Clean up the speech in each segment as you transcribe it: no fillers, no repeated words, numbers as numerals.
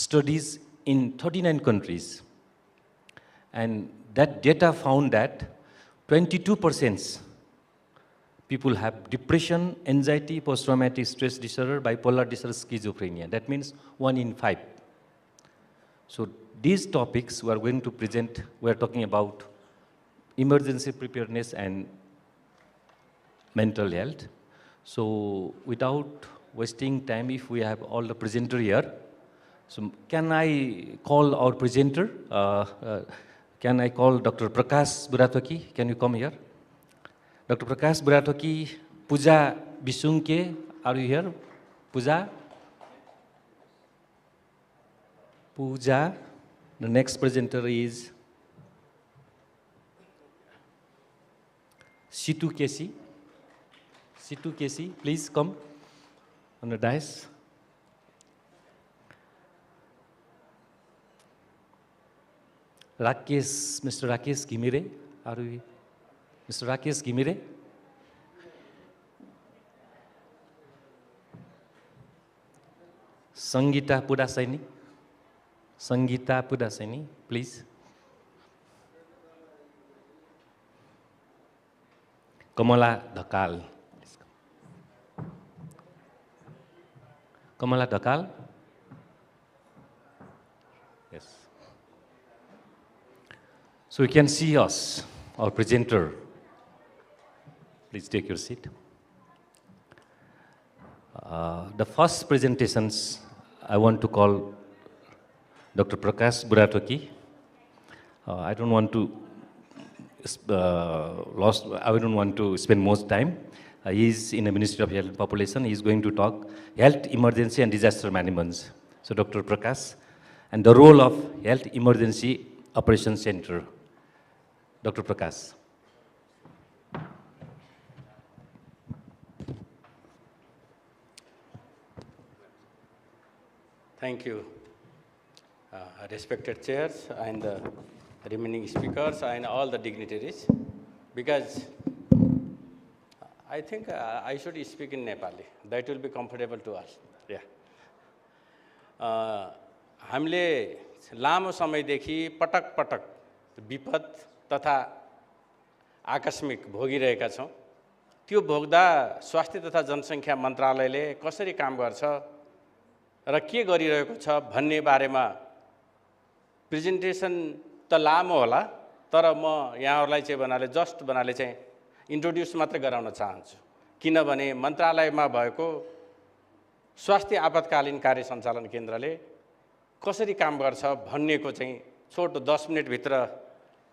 studies in 39 countries. And that data found that 22% people have depression, anxiety, post-traumatic stress disorder, bipolar disorder, schizophrenia. That means 1 in 5. So these topics we are going to present, we are talking about emergency preparedness and mental health. So without wasting time, if we have all the presenter here, so can I call our presenter? Can I call Dr. Prakash Buratwaki? Can you come here? Dr. Prakash Buratwaki, Pooja Bisunke, are you here? Pooja? Pooja. The next presenter is Situ Kesi. Situ Kesi, please come on the dais. Rakesh, Mr. Rakesh Gimire, are we? Mr. Rakesh Gimire. Sangeeta Pudasaini. Sangeeta Pudasaini, please. Kamala Dhakal. Kamala Dhakal. Yes. So you can see us, our presenter. Please take your seat. The first presentations I want to call Dr. Prakash Buratwaki. I don't want to spend most time. He is in the Ministry of Health and Population. He is going to talk health emergency and disaster management. So Dr. Prakash, and the role of Health Emergency Operations Center. Dr. Prakash. Thank you, respected chairs and remaining speakers and all the dignitaries, because I think I should speak in Nepali. That will be comfortable to us. Yeah. हामीले लामो समयदेखि पटक पटक विपद तथा आकस्मिक भोगिरहेका छौं। त्यो भोग्दा स्वास्थ्य तथा जनसंख्या मन्त्रालयले कसरी काम गर्छ र के गरिरहेको छ भन्ने बारेमा प्रेजेन्टेसन त लामो होला, तर म यहाँहरुलाई चाहिँ जस्ट बनाले चाहिँ इन्ट्रोड्युस मात्र गराउन चाहन्छु। किनभने मन्त्रालयमा भएको स्वास्थ्य आपतकालीन कार्य सञ्चालन केन्द्रले कसरी काम गर्छ भन्नेको चाहिँ छोटो 10 मिनेट भित्र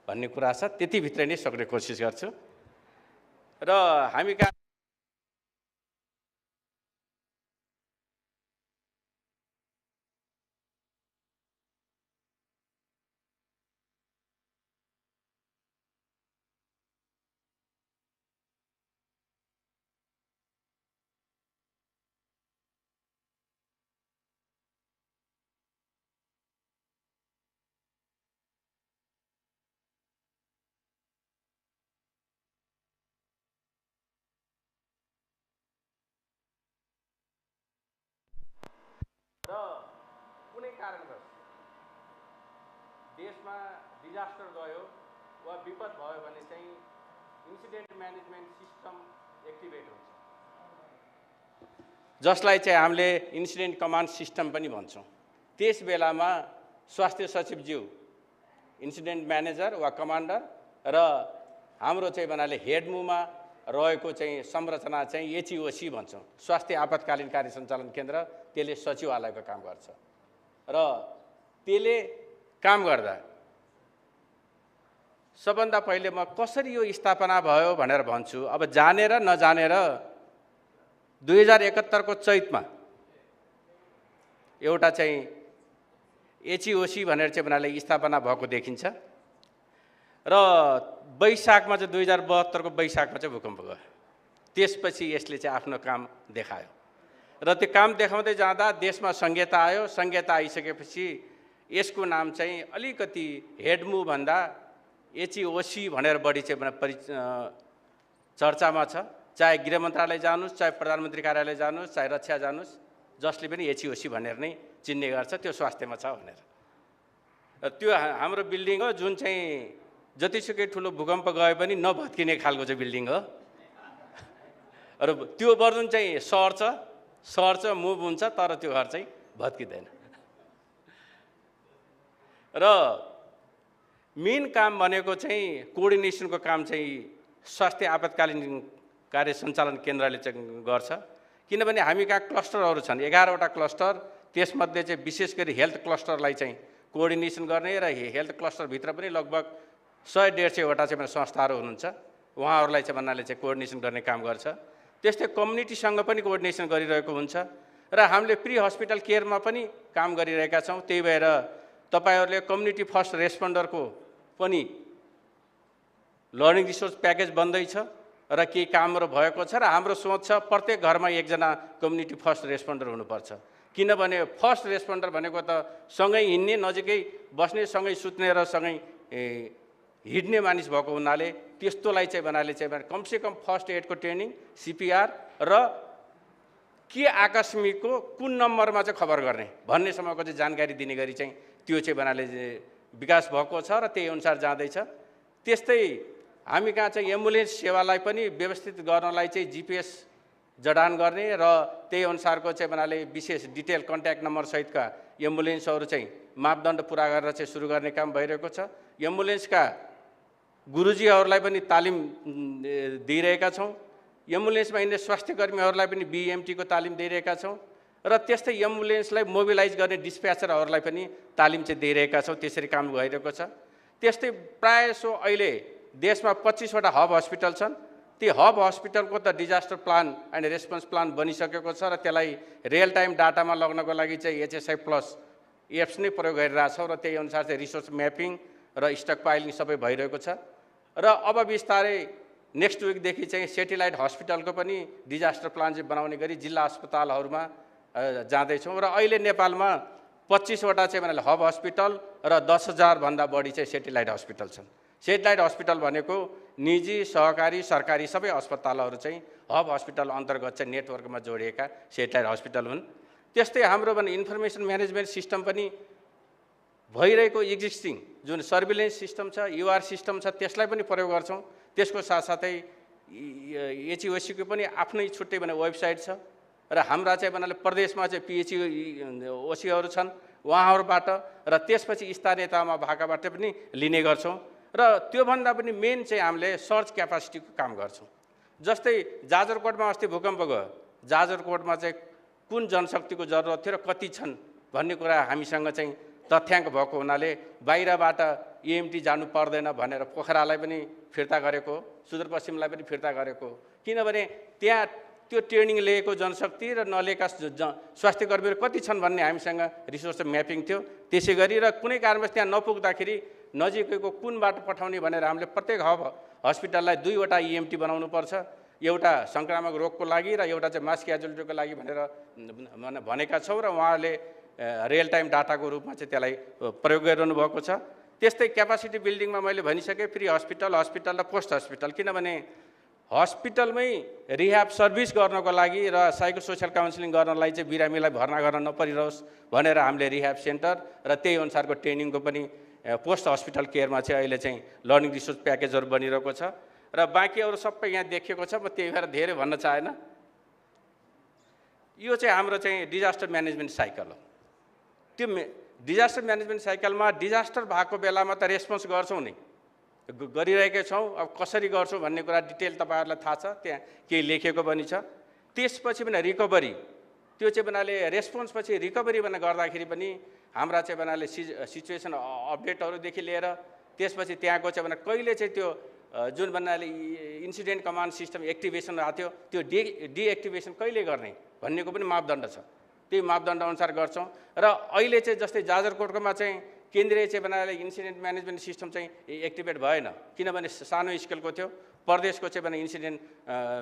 भन्ने कुरा छ, त्यति भित्र नै सक्ने कोसिस गर्छु। र हामी कुनै कारणवश देशमा डिजास्टर गयो वा विपद भयो भने चाहिँ इन्सिडेन्ट म्यानेजमेन्ट सिस्टम एक्टिभेट हुन्छ, जसलाई चाहिँ हामीले इन्सिडेन्ट कमान्ड सिस्टम पनि भन्छौं। त्यस बेलामा स्वास्थ्य सचिवज्यू इन्सिडेन्ट म्यानेजर वा कमान्डर र हाम्रो चाहिँ बनाले हेडमुमा रहेको चाहिँ संरचना चाहिँ एचईओसी भन्छौं, स्वास्थ्य आपतकालीन कार्य सञ्चालन केन्द्र। त्यसले सचिवालयको काम गर्छ र त्यसले काम गर्दा सबभन्दा पहिले म कसरी यो स्थापना भयो भनेर भन्छु। अब जानेर नजानेर 2071 को चैतमा एउटा चाहिँ एचईओसी भनेर चाहिँ बनाले स्थापना भएको देखिन्छ र वैशाखमा चाहिँ 2072 को वैशाखमा चाहिँ भूकम्प गयो। त्यसपछि यसले चाहिँ आफ्नो काम देखायो र त्यो काम देखाउँदै जाँदा देशमा संहिता आयो। संहिता आइसकेपछि यसको नाम चाहिँ अलिकति हेडमु भन्दा एचईओसी भनेर बढी चाहिँ चर्चामा छ। चाहे गृह मन्त्रालय जानुस्, चाहे प्रधानमन्त्री कार्यालय जानुस्, चाहे रक्षा जानुस्, जसले पनि एचईओसी भनेर नै चिन्ने गर्छ त्यो स्वास्थ्यमा छ भनेर। त्यो हाम्रो बिल्डिङ हो जुन चाहिँ जतिसुकै ठुलो भूकम्प गए पनि नभत्किने खालको चाहिँ बिल्डिङ हो। र त्यो वर्जुन चाहिँ सर्छ मुभ हुन्छ, तर त्यो घर चाहिँ भत्किँदैन। र मेन काम भनेको चाहिँ कोअर्डिनेसनको काम चाहिँ स्वास्थ्य आपतकालीन कार्य सञ्चालन केन्द्रले चाहिँ गर्छ। किनभने हामी कहाँ क्लस्टरहरू छन्, 11वटा क्लस्टर, त्यसमध्ये चाहिँ विशेष गरी हेल्थ क्लस्टरलाई चाहिँ कोअर्डिनेसन गर्ने र हेल्थ क्लस्टरभित्र पनि लगभग 100-150वटा चाहिँ संस्थाहरू हुनुहुन्छ, उहाँहरूलाई चाहिँ भन्नाले चाहिँ कोअर्डिनेसन गर्ने काम गर्छ। त्यस्तै कम्युनिटीसँग पनि कोअर्डिनेसन गरिरहेको हुन्छ र हामीले प्री हस्पिटल केयरमा पनि काम गरिरहेका छौँ। त्यही भएर तपाईहरूले कम्युनिटी फर्स्ट रेस्पोन्डरको पनि लर्निङ रिसोर्स प्याकेज बन्दैछ र केही कामहरू भएको छ र हाम्रो सोच छ प्रत्येक घरमा एकजना कम्युनिटी फर्स्ट रेस्पोन्डर हुनुपर्छ। किनभने फर्स्ट रेस्पोन्डर भनेको त सँगै हिँड्ने, नजिकै बस्ने, सँगै सुत्ने र सँगै हिँड्ने मानिस भएको हुनाले त्यस्तोलाई चाहिँ भन्नाले चाहिँ कमसेकम फर्स्ट एडको ट्रेनिङ, CPR र के आकस्मिकको कुन नम्बरमा चाहिँ खबर गर्ने भन्नेसम्मको चाहिँ जानकारी दिने गरी चाहिँ त्यो चाहिँ भन्नाले विकास भएको छ र त्यही अनुसार जाँदैछ। त्यस्तै हामी कहाँ चाहिँ एम्बुलेन्स सेवालाई पनि व्यवस्थित गर्नलाई चाहिँ GPS जडान गर्ने र त्यही अनुसारको चाहिँ भन्नाले विशेष डिटेल कन्ट्याक्ट नम्बर सहितका एम्बुलेन्सहरू चाहिँ मापदण्ड पुरा गरेर चाहिँ सुरु गर्ने काम भइरहेको छ। एम्बुलेन्सका गुरुजीहरूलाई पनि तालिम दिइरहेका छौँ। एम्बुलेन्समा हिँड्ने स्वास्थ्य कर्मीहरूलाई पनि BMT को तालिम दिइरहेका छौँ र त्यस्तै एम्बुलेन्सलाई मोबिलाइज गर्ने डिस्प्याचरहरूलाई पनि तालिम चाहिँ दिइरहेका छौँ। त्यसरी काम भइरहेको छ। त्यस्तै प्रायःसो अहिले देशमा 25वटा हब हस्पिटल छन्। ती हब हस्पिटलको त disaster plan and response plan बनिसकेको छ र त्यसलाई रियल टाइम डाटामा लग्नको लागि चाहिँ HSI+ एप्स नै प्रयोग गरिरहेछौँ र त्यही अनुसार चाहिँ रिसोर्स म्यापिङ र स्टक पाइलिङ सबै भइरहेको छ। र अब बिस्तारै नेक्स्ट विकदेखि चाहिँ सेटेलाइट हस्पिटलको पनि डिजास्टर प्लान चाहिँ बनाउने गरी जिल्ला अस्पतालहरूमा जाँदैछौँ र अहिले नेपालमा 25वटा चाहिँ भन्नाले हब हस्पिटल र 10,000 भन्दा बढी चाहिँ सेटेलाइट हस्पिटल छन्। सेटेलाइट हस्पिटल भनेको निजी, सहकारी, सरकारी सबै अस्पतालहरू चाहिँ हब हस्पिटल अन्तर्गत चाहिँ नेटवर्कमा जोडिएका सेटेलाइट हस्पिटल हुन्। त्यस्तै हाम्रो भने इन्फर्मेसन म्यानेजमेन्ट सिस्टम पनि भइरहेको एक्जिस्टिङ जुन सर्भिलेन्स सिस्टम छ, UR सिस्टम छ, त्यसलाई पनि प्रयोग गर्छौँ। त्यसको साथसाथै HEOC को पनि आफ्नै छुट्टै भने वेबसाइट छ र हाम्रा चाहिँ भन्नाले प्रदेशमा चाहिँ PHEOCहरू छन्, उहाँहरूबाट र त्यसपछि स्थानीय तहमा भाकाबाट पनि लिने गर्छौँ र त्योभन्दा पनि मेन चाहिँ हामीले सर्च क्यापासिटीको काम गर्छौँ। जस्तै जाजरकोटमा अस्ति भूकम्प गयो, जाजरकोटमा चाहिँ कुन जनशक्तिको जरुरत थियो र कति छन् भन्ने कुरा हामीसँग चाहिँ तथ्याङ्क भएको हुनाले बाहिरबाट EMT जानु पर्दैन भनेर पोखरालाई पनि फिर्ता गरेको, सुदूरपश्चिमलाई पनि फिर्ता गरेको। किनभने त्यहाँ त्यो ट्रेनिङ लिएको जनशक्ति र नलिएका स्वास्थ्य कर्मीहरू कति छन् भन्ने हामीसँग रिसोर्स म्यापिङ थियो। त्यसै गरी र कुनै कारणवश त्यहाँ नपुग्दाखेरि नजिकैको कुन बाटो पठाउने भनेर हामीले प्रत्येक हब हस्पिटललाई 2वटा EMT बनाउनुपर्छ, एउटा सङ्क्रामक रोगको लागि र एउटा चाहिँ मास क्याजुअलिटीको लागि भनेर भनेका छौँ र उहाँहरूले रियल टाइम डाटाको रूपमा चाहिँ त्यसलाई प्रयोग गरिरहनु भएको छ। त्यस्तै क्यापासिटी बिल्डिङमा मैले भनिसकेँ प्री हस्पिटल, हस्पिटल र पोस्ट हस्पिटल। किनभने हस्पिटलमै रिह्याब सर्भिस गर्नको लागि र साइको सोसियल काउन्सिलिङ गर्नलाई चाहिँ बिरामीलाई भर्ना गर्न नपरिरहोस् भनेर हामीले रिह्याब सेन्टर र त्यही अनुसारको ट्रेनिङको पनि पोस्ट हस्पिटल केयरमा चाहिँ अहिले चाहिँ लर्निङ रिसोर्स प्याकेजहरू बनिरहेको छ र बाँकी अरू सबै यहाँ देखिएको छ। म त्यही भएर धेरै भन्न चाहेन। यो चाहिँ हाम्रो चाहिँ डिजास्टर म्यानेजमेन्ट साइकल हो। त्यो डिजास्टर म्यानेजमेन्ट साइकलमा डिजास्टर भएको बेलामा त रेस्पोन्स गर्छौँ नि, गरिरहेकै छौँ। अब कसरी गर्छौँ भन्ने कुरा डिटेल तपाईँहरूलाई थाहा छ, त्यहाँ केही लेखेको पनि छ। त्यसपछि पनि रिकभरी, त्यो चाहिँ भन्नाले रेस्पोन्स पछि रिकभरी भनेर गर्दाखेरि पनि हाम्रा चाहिँ भन्नाले सिचुएसन अपडेटहरूदेखि लिएर त्यसपछि त्यहाँको चाहिँ भन्दा कहिले चाहिँ त्यो जुन भन्नाले इन्सिडेन्ट कमान्ड सिस्टम एक्टिभेसन भएको थियो त्यो डिएक्टिभेसन कहिले गर्ने भन्नेको पनि मापदण्ड छ। त्यही मापदण्ड अनुसार गर्छौँ र अहिले चाहिँ जस्तै जाजरकोटकोमा चाहिँ केन्द्रीय चाहिँ बनाएर इन्सिडेन्ट म्यानेजमेन्ट सिस्टम चाहिँ एक्टिभेट भएन, किनभने सानो स्केलको थियो। प्रदेशको चाहिँ भने इन्सिडेन्ट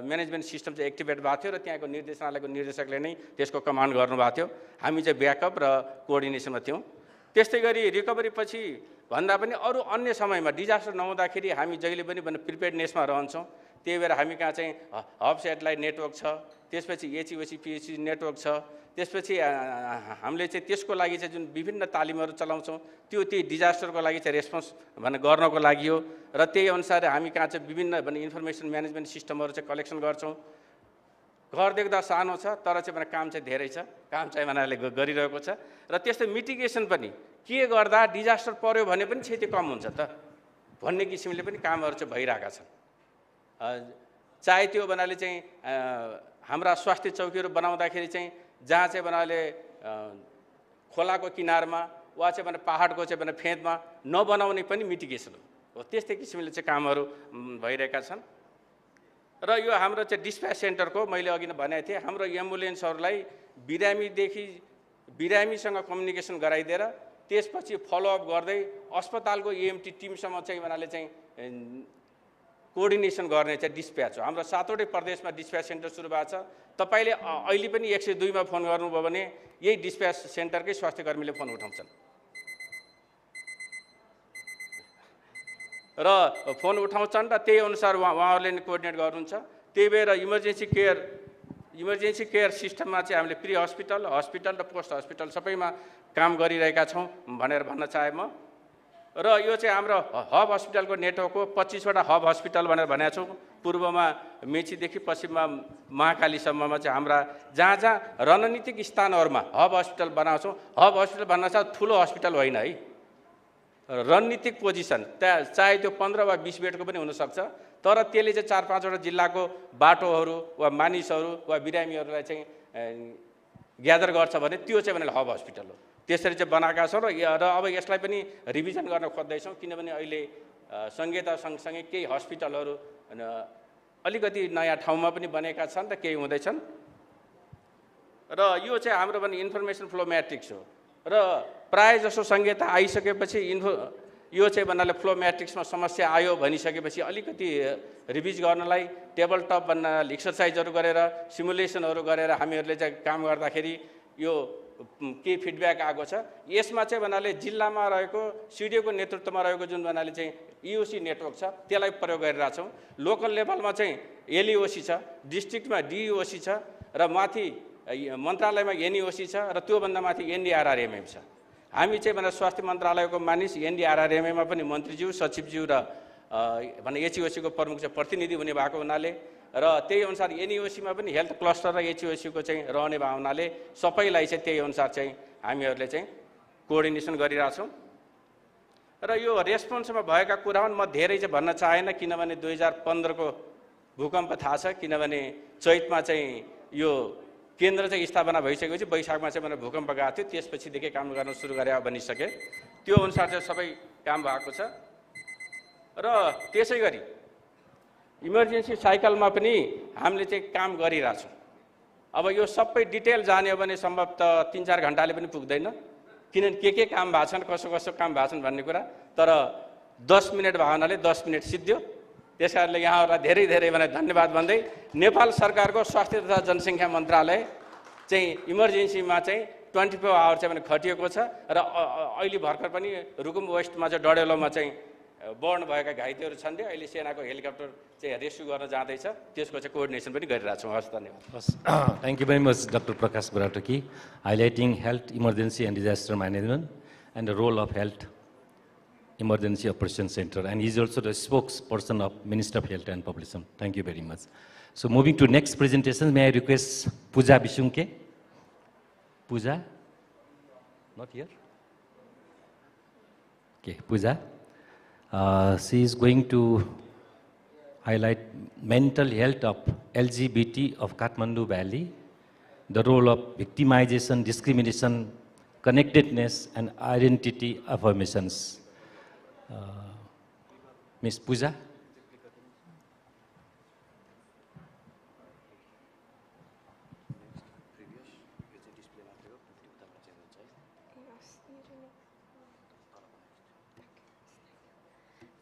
म्यानेजमेन्ट सिस्टम चाहिँ एक्टिभेट भएको थियो र त्यहाँको निर्देशनालयको निर्देशकले नै त्यसको कमान्ड गर्नुभएको थियो। हामी चाहिँ ब्याकअप र कोअर्डिनेसनमा थियौँ। त्यस्तै गरी रिकभरी पछि भन्दा पनि अरू अन्य समयमा डिजास्टर नहुँदाखेरि हामी जहिले पनि प्रिपेयर्डनेसमा रहन्छौँ। त्यही भएर हामी कहाँ चाहिँ हब सेटेलाइट नेटवर्क छ, त्यसपछि एचइओसी पिएचसी नेटवर्क छ, त्यसपछि हामीले चाहिँ त्यसको लागि चाहिँ जुन विभिन्न तालिमहरू चलाउँछौँ त्यो त्यही डिजास्टरको लागि चाहिँ रेस्पोन्स गर्नको लागि हो र त्यही अनुसार हामी कहाँ चाहिँ विभिन्न इन्फर्मेसन म्यानेजमेन्ट सिस्टमहरू चाहिँ कलेक्सन गर्छौँ। घर देख्दा सानो छ तर चाहिँ काम चाहिँ धेरै छ, काम चाहिँ गरिरहेको छ र त्यस्तै मिटिगेसन पनि के गर्दा डिजास्टर पर्यो भने पनि क्षति कम हुन्छ त भन्ने किसिमले पनि कामहरू चाहिँ भइरहेका छन्। चाहे त्यो चाहिँ हाम्रा स्वास्थ्य चौकीहरू बनाउँदाखेरि चाहिँ जहाँ चाहिँ खोलाको किनारमा वा चाहिँ पहाडको चाहिँ फेदमा नबनाउने पनि मिटिगेसन हो। त्यस्तै किसिमले चाहिँ कामहरू भइरहेका छन् र यो हाम्रो चाहिँ डिस्प्याच सेन्टरको मैले अघि नै भनेको थिएँ, हाम्रो एम्बुलेन्सहरूलाई बिरामीसँग कम्युनिकेसन गराइदिएर त्यसपछि फलोअप गर्दै अस्पतालको एएमटी टिमसँग चाहिँ कोअर्डिनेसन गर्ने चाहिँ डिस्प्याच हो। हाम्रो 7वटै प्रदेशमा डिस्प्याच सेन्टर सुरु भएको छ। तपाईँले अहिले पनि 102 मा फोन गर्नुभयो भने यही डिस्प्याच सेन्टरकै स्वास्थ्यकर्मीले फोन उठाउँछन् र फोन उठाउँछन् र त्यही अनुसार उहाँहरूले कोअर्डिनेट गर्नुहुन्छ। त्यही भएर इमर्जेन्सी केयर सिस्टममा चाहिँ हामीले प्री हस्पिटल र पोस्ट हस्पिटल सबैमा काम गरिरहेका छौँ भनेर भन्न चाहे म। र यो चाहिँ हाम्रो हब हस्पिटलको नेटवर्क हो। 25वटा हब हस्पिटल भनेर भनेका छौँ। पूर्वमा मेचीदेखि पश्चिममा महाकालीसम्ममा चाहिँ हाम्रा जहाँ जहाँ रणनीतिक स्थानहरूमा हब हस्पिटल बनाउँछौँ। हब हस्पिटल भन्न चाहिँ ठुलो हस्पिटल होइन है, रणनीतिक पोजिसन त्यहाँ चाहे त्यो 15 वा 20 बेडको पनि हुनसक्छ तर त्यसले चाहिँ 4-5वटा जिल्लाको बाटोहरू वा मानिसहरू वा बिरामीहरूलाई चाहिँ ग्यादर गर्छ भने त्यो चाहिँ हब हस्पिटल हो। त्यसरी चाहिँ बनाएका छौँ र अब यसलाई पनि रिभिजन गर्न खोज्दैछौँ किनभने अहिले संहिता सँगसँगै केही हस्पिटलहरू अलिकति नयाँ ठाउँमा पनि बनेका छन् र केही हुँदैछन् र यो चाहिँ हाम्रो पनि इन्फर्मेसन फ्लो म्याट्रिक्स हो र प्राय जसो संहिता आइसकेपछि यो चाहिँ फ्लो म्याट्रिक्समा समस्या आयो भनिसकेपछि अलिकति रिभिज गर्नलाई टेबल टप एक्सर्साइजहरू गरेर सिमुलेसनहरू गरेर हामीहरूले चाहिँ काम गर्दाखेरि यो के फिडब्याक आएको छ। यसमा चाहिँ जिल्लामा रहेको सिडिओको नेतृत्वमा रहेको जुन चाहिँ इओसी नेटवर्क छ त्यसलाई प्रयोग गरिरहेछौँ। लोकल लेभलमा चाहिँ एलइओसी छ, डिस्ट्रिक्टमा डिइओसी छ र माथि मन्त्रालयमा एनइओसी छ र त्योभन्दा माथि एनडीआरआरएमएम छ। हामी चाहिँ स्वास्थ्य मन्त्रालयको मानिस एनडीआरआरएमएमा पनि मन्त्रीज्यू सचिवज्यू र एचइओसीको प्रमुख चाहिँ प्रतिनिधि हुने भएको हुनाले र त्यही अनुसार एनइओसीमा पनि हेल्थ क्लस्टर र एचइओसीको चाहिँ रहने भएको हुनाले सबैलाई चाहिँ त्यही अनुसार चाहिँ हामीहरूले चाहिँ कोअर्डिनेसन गरिरहेछौँ। र यो रेस्पोन्समा भएका कुराहरू म धेरै चाहिँ भन्न चाहेन किनभने 2015को भूकम्प थाहा छ, किनभने चैतमा चाहिँ यो केन्द्र चाहिँ स्थापना भइसकेपछि वैशाखमा चाहिँ भूकम्प गएको थियो, त्यसपछिदेखि काम गर्न सुरु गरे भनिसके। त्यो अनुसार चाहिँ सबै काम भएको छ र त्यसै गरी इमर्जेन्सी साइकलमा पनि हामीले चाहिँ काम गरिरहेछौँ। अब यो सबै डिटेल जान्यो भने सम्भवतः 3-4 घन्टाले पनि पुग्दैन किनभने के काम भएको छन् कसो कसो काम भएको छन् भन्ने कुरा, तर 10 मिनट भएको हुनाले 10 मिनट सिद्धियो। त्यस कारणले यहाँहरूलाई धेरै धेरै धन्यवाद भन्दै नेपाल सरकारको स्वास्थ्य तथा जनसङ्ख्या मन्त्रालय चाहिँ इमर्जेन्सीमा चाहिँ 24 आवर चाहिँ खटिएको छ र अहिले भर्खर पनि रुकुम वेस्टमा चाहिँ डडेलोमा चाहिँ बर्न भएका घाइतेहरू छन्। अहिले सेनाको हेलिकप्टर चाहिँ रेस्क्यु गर्न जाँदैछ, त्यसको चाहिँ कोअर्डिनेसन पनि गरिरहेछौँ। हस्, धन्यवाद। Thank you very much, Dr. Prakash Barataki, highlighting health emergency and disaster management and the role of health emergency operation center, and he is also the spokesperson of Minister of Health and Population. Thank you very much. So moving to next presentation, may I request Pooja Bishunke? Pooja? Not here? Okay, Pooja. She is going to highlight mental health of LGBT of Kathmandu Valley, the role of victimization, discrimination, connectedness, and identity affirmations. Ms. Pooja.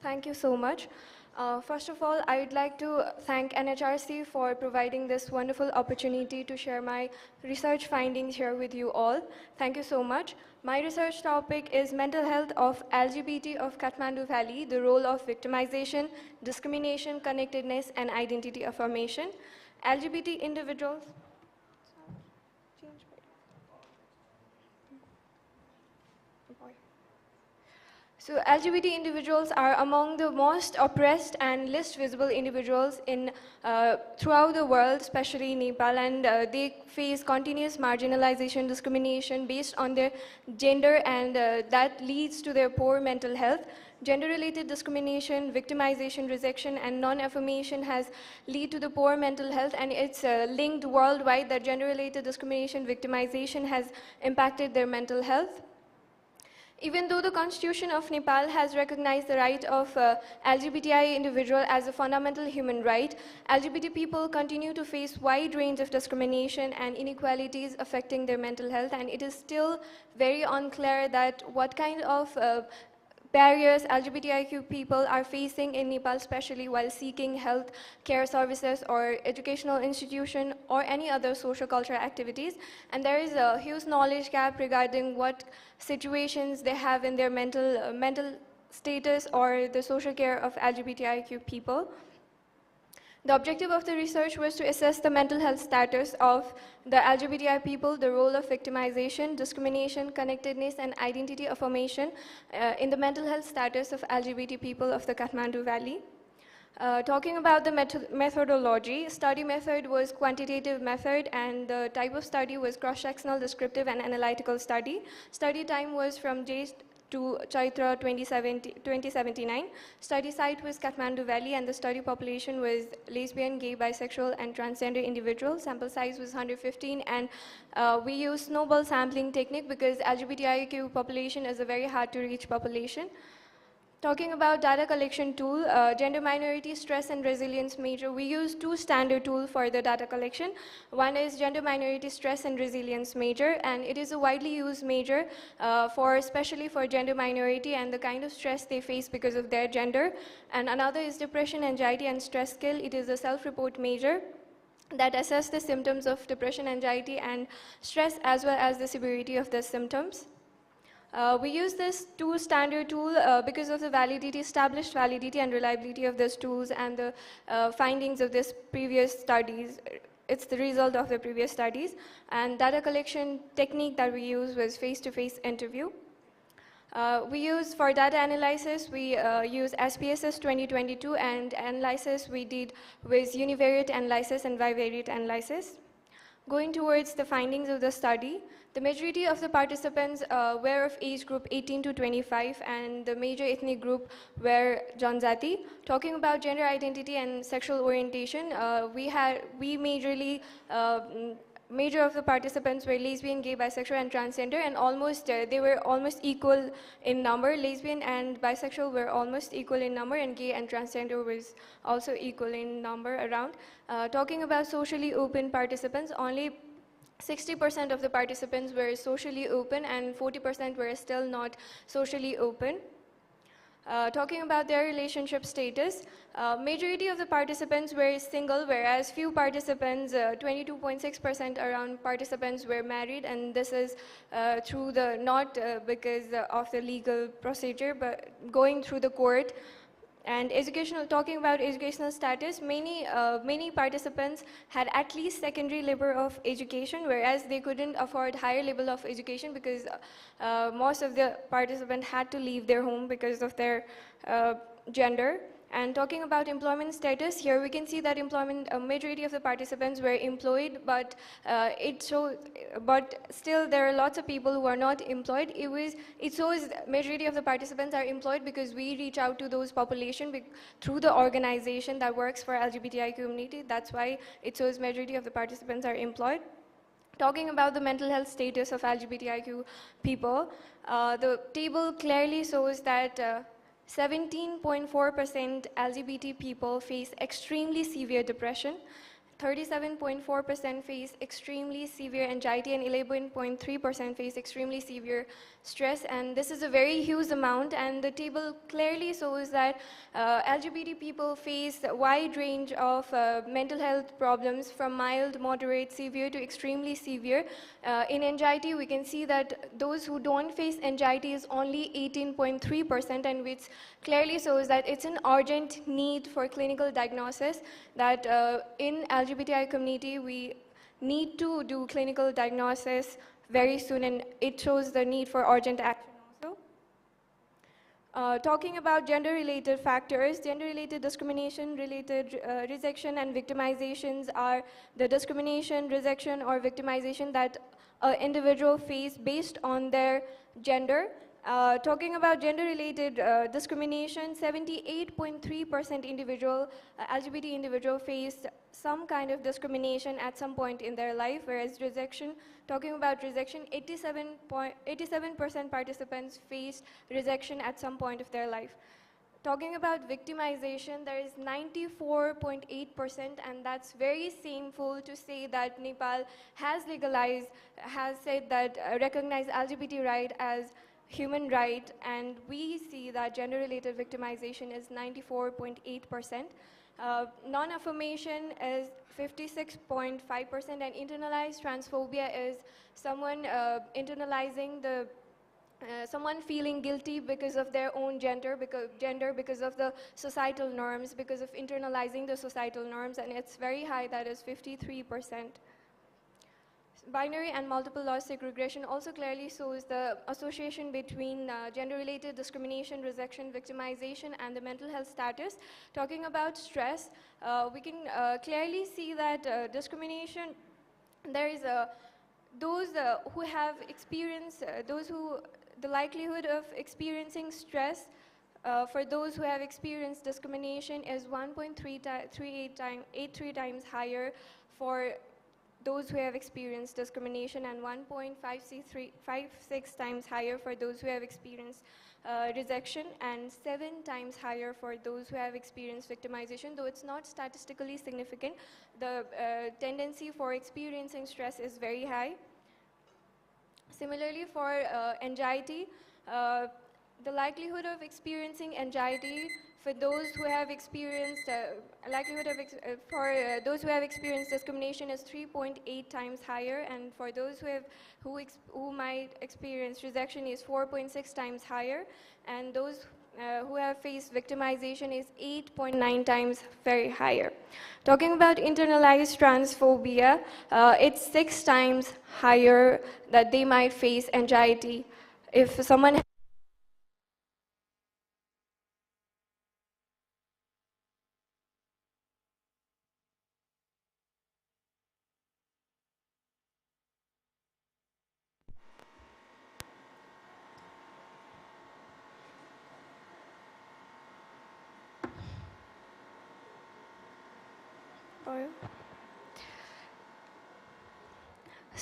Thank you so much. First of all, I would like to thank NHRC for providing this wonderful opportunity to share my research findings here with you all. Thank you so much. My research topic is mental health of LGBT of Kathmandu Valley, the role of victimization, discrimination, connectedness, and identity affirmation. LGBT individuals. So LGBT individuals are among the most oppressed and least visible individuals in throughout the world, especially Nepal, and they face continuous marginalization, discrimination based on their gender, and that leads to their poor mental health. Gender-related discrimination, victimization, rejection, and non-affirmation has lead to the poor mental health, and it's linked worldwide that gender-related discrimination, victimization has impacted their mental health. Even though the Constitution of Nepal has recognized the right of LGBTI individual as a fundamental human right, LGBT people continue to face wide range of discrimination and inequalities affecting their mental health, and it is still very unclear that what kind of barriers LGBTIQ people are facing in Nepal, especially while seeking health care services or educational institution or any other social cultural activities. And there is a huge knowledge gap regarding what situations they have in their mental status or the social care of LGBTIQ people. The objective of the research was to assess the mental health status of the LGBTI people, the role of victimization, discrimination, connectedness, and identity affirmation in the mental health status of LGBT people of the Kathmandu Valley. Talking about the methodology, study method was quantitative method, and the type of study was cross-sectional, descriptive, and analytical study. Study time was from J to Chaitra 2079. Study site was Kathmandu Valley, and the study population was lesbian, gay, bisexual, and transgender individuals. Sample size was 115, and we used snowball sampling technique because LGBTIQ population is a very hard to reach population. Talking about data collection tool, gender minority stress and resilience major, we use two standard tools for the data collection. One is gender minority stress and resilience major, and it is a widely used major especially for gender minority and the kind of stress they face because of their gender. And another is depression, anxiety, and stress skill. It is a self-report major that assesses the symptoms of depression, anxiety, and stress as well as the severity of the symptoms. We use this two standard tool because of the validity, established validity and reliability of these tools and the findings of this previous studies. It's the result of the previous studies. And data collection technique that we use was face-to-face interview. We use for data analysis, we use SPSS 2022, and analysis we did with univariate analysis and bivariate analysis. Going towards the findings of the study, the majority of the participants were of age group 18 to 25, and the major ethnic group were Janjati. Talking about gender identity and sexual orientation, major of the participants were lesbian, gay, bisexual, and transgender, and they were almost equal in number. Lesbian and bisexual were almost equal in number, and gay and transgender was also equal in number around. Talking about socially open participants, only 60% of the participants were socially open and 40% were still not socially open. Talking about their relationship status, majority of the participants were single, whereas few participants, 22.6% around participants were married, and this is through the, not because of the legal procedure, but going through the court. And talking about educational status, many participants had at least secondary level of education, whereas they couldn't afford higher level of education because most of the participants had to leave their home because of their gender. And talking about employment status, here we can see that majority of the participants were employed, but still there are lots of people who are not employed. It shows majority of the participants are employed because we reach out to those population through the organization that works for LGBTI community. That's why it shows majority of the participants are employed. Talking about the mental health status of LGBTIQ people, the table clearly shows that 17.4% LGBT people face extremely severe depression, 37.4% face extremely severe anxiety, and 11.3% face extremely severe stress. And this is a very huge amount, and the table clearly shows that LGBT people face a wide range of mental health problems from mild, moderate, severe to extremely severe. In anxiety, we can see that those who don't face anxiety is only 18.3%, and which clearly shows that it's an urgent need for clinical diagnosis, that in LGBT LGBTI community, we need to do clinical diagnosis very soon, and it shows the need for urgent action also. Talking about gender-related factors, gender-related discrimination-related rejection and victimizations are the discrimination, rejection, or victimization that an individual face based on their gender. Talking about gender-related discrimination, 78.3% LGBT individual faced some kind of discrimination at some point in their life, whereas rejection, talking about rejection, 87% participants faced rejection at some point of their life. Talking about victimization, there is 94.8%, and that's very shameful to say that Nepal has legalized, has said that recognize LGBT right as human right, and we see that gender-related victimization is 94.8%. Non-affirmation is 56.5%, and internalized transphobia is someone internalizing the someone feeling guilty because of their own gender because of the societal norms, because of internalizing the societal norms, and it's very high, that is 53%. Binary and multiple loss segregation also clearly shows the association between gender-related discrimination, rejection, victimization, and the mental health status. Talking about stress, we can clearly see that discrimination, there is those who have experienced, the likelihood of experiencing stress for those who have experienced discrimination is 1.83 times higher for those who have experienced discrimination, and 1.56 times higher for those who have experienced rejection, and 7 times higher for those who have experienced victimization. Though it's not statistically significant, the tendency for experiencing stress is very high. Similarly, for anxiety, the likelihood of experiencing anxiety for those who have experienced those who have experienced discrimination is 3.8 times higher, and for those who might experience rejection is 4.6 times higher, and those who have faced victimization is 8.9 times very higher. Talking about internalized transphobia, it's 6 times higher that they might face anxiety. If someone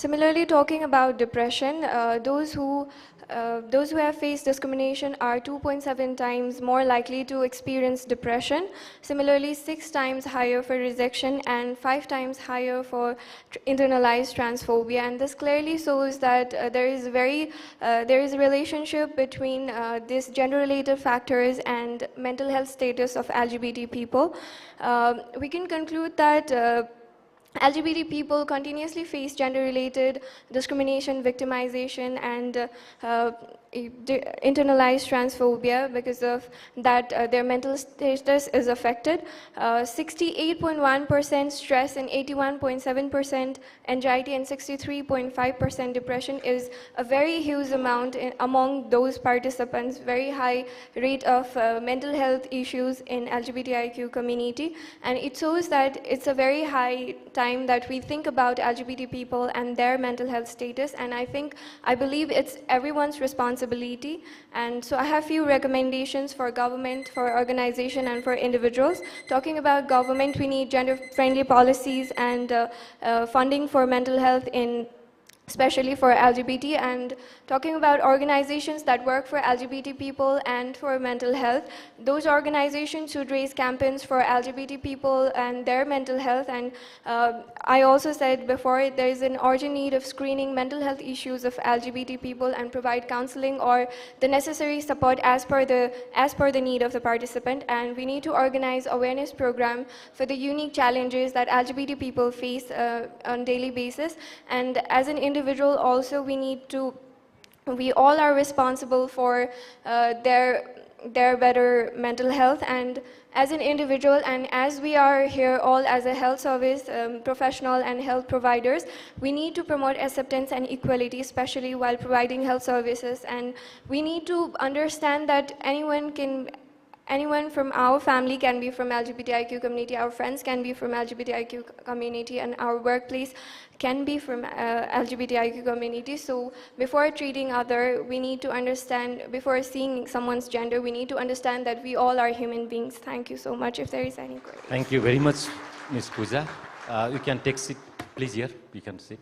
Similarly, talking about depression, those who have faced discrimination are 2.7 times more likely to experience depression. Similarly, 6 times higher for rejection and 5 times higher for internalized transphobia. And this clearly shows that there is a relationship between these gender-related factors and mental health status of LGBT people. We can conclude that LGBT people continuously face gender-related discrimination, victimization, and internalized transphobia. Because of that, their mental status is affected. 68.1% stress and 81.7% anxiety and 63.5% depression is a very huge amount among those participants, very high rate of mental health issues in LGBTIQ community. And it shows that it's a very high time that we think about LGBT people and their mental health status, and I believe it's everyone's responsibility. And so I have few recommendations for government, for organization, and for individuals. Talking about government, we need gender-friendly policies and funding for mental health especially for LGBT, and talking about organizations that work for LGBT people and for mental health. Those organizations should raise campaigns for LGBT people and their mental health, and I also said before, there is an urgent need of screening mental health issues of LGBT people and provide counseling or the necessary support as per the need of the participant. And we need to organize awareness program for the unique challenges that LGBT people face on daily basis. And as an individual also, we all are responsible for their better mental health. And as an individual, and as we are here all as a health service professional and health providers, we need to promote acceptance and equality, especially while providing health services. And we need to understand that anyone from our family can be from LGBTIQ community, our friends can be from LGBTIQ community, and our workplace can be from LGBTIQ community. So before treating other, we need to understand, before seeing someone's gender, we need to understand that we all are human beings. Thank you so much. If there is any query. Thank you very much, Ms. Pooja. You can take seat, please, here. You can sit.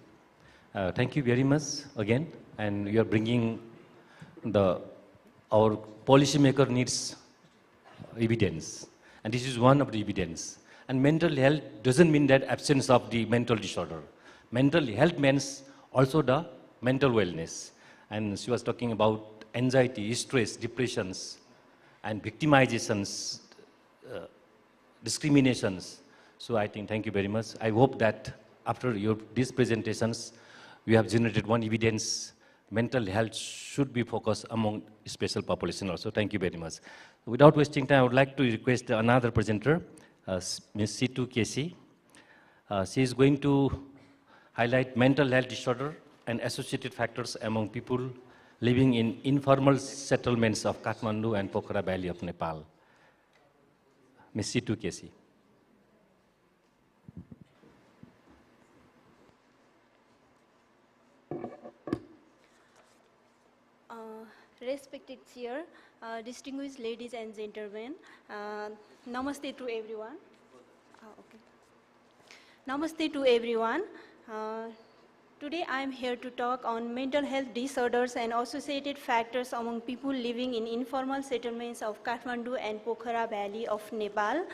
Thank you very much again. And you are bringing our policymaker needs evidence, and this is one of the evidence. And mental health doesn't mean that absence of the mental disorder. Mental health means also the mental wellness. And she was talking about anxiety, stress, depressions, and victimizations, discriminations. So I think, thank you very much. I hope that after these presentations, we have generated one evidence. Mental health should be focused among special population also. Thank you very much. Without wasting time, I would like to request another presenter, Ms. Situ Kesi. She is going to highlight mental health disorder and associated factors among people living in informal settlements of Kathmandu and Pokhara Valley of Nepal. Ms. Situ Kesi. Respected Chair, distinguished ladies and gentlemen, namaste to everyone. Namaste to everyone. Today I am here to talk on mental health disorders and associated factors among people living in informal settlements of Kathmandu and Pokhara Valley of Nepal.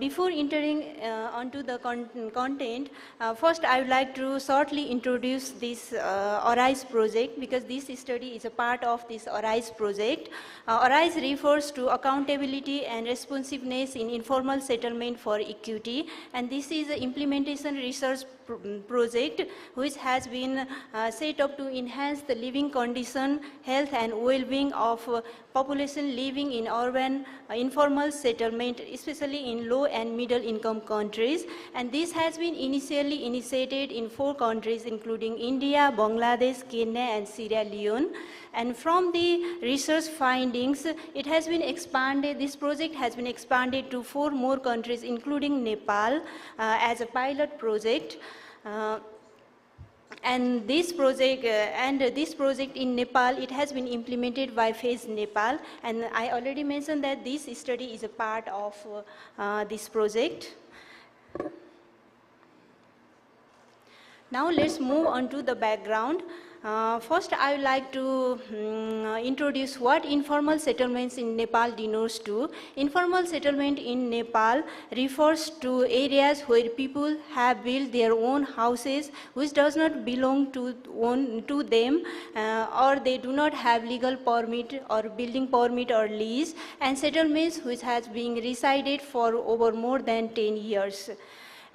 Before entering onto the content, first I would like to shortly introduce this ARISE project, because this study is a part of this ARISE project. ARISE refers to accountability and responsiveness in informal settlement for equity, and this is an implementation research project which has been set up to enhance the living condition, health and well-being of population living in urban informal settlement, especially in low and middle income countries. And this has been initially initiated in 4 countries including India, Bangladesh, Kenya and Sierra Leone. And from the research findings, it has been expanded, this project has been expanded to 4 more countries including Nepal as a pilot project. And this project in Nepal, it has been implemented by Phase Nepal, and I already mentioned that this study is a part of this project. Now let's move on to the background. First, I would like to introduce what informal settlements in Nepal denotes to. Informal settlement in Nepal refers to areas where people have built their own houses which does not belong to them, or they do not have legal permit or building permit or lease, and settlements which has been resided for over more than 10 years.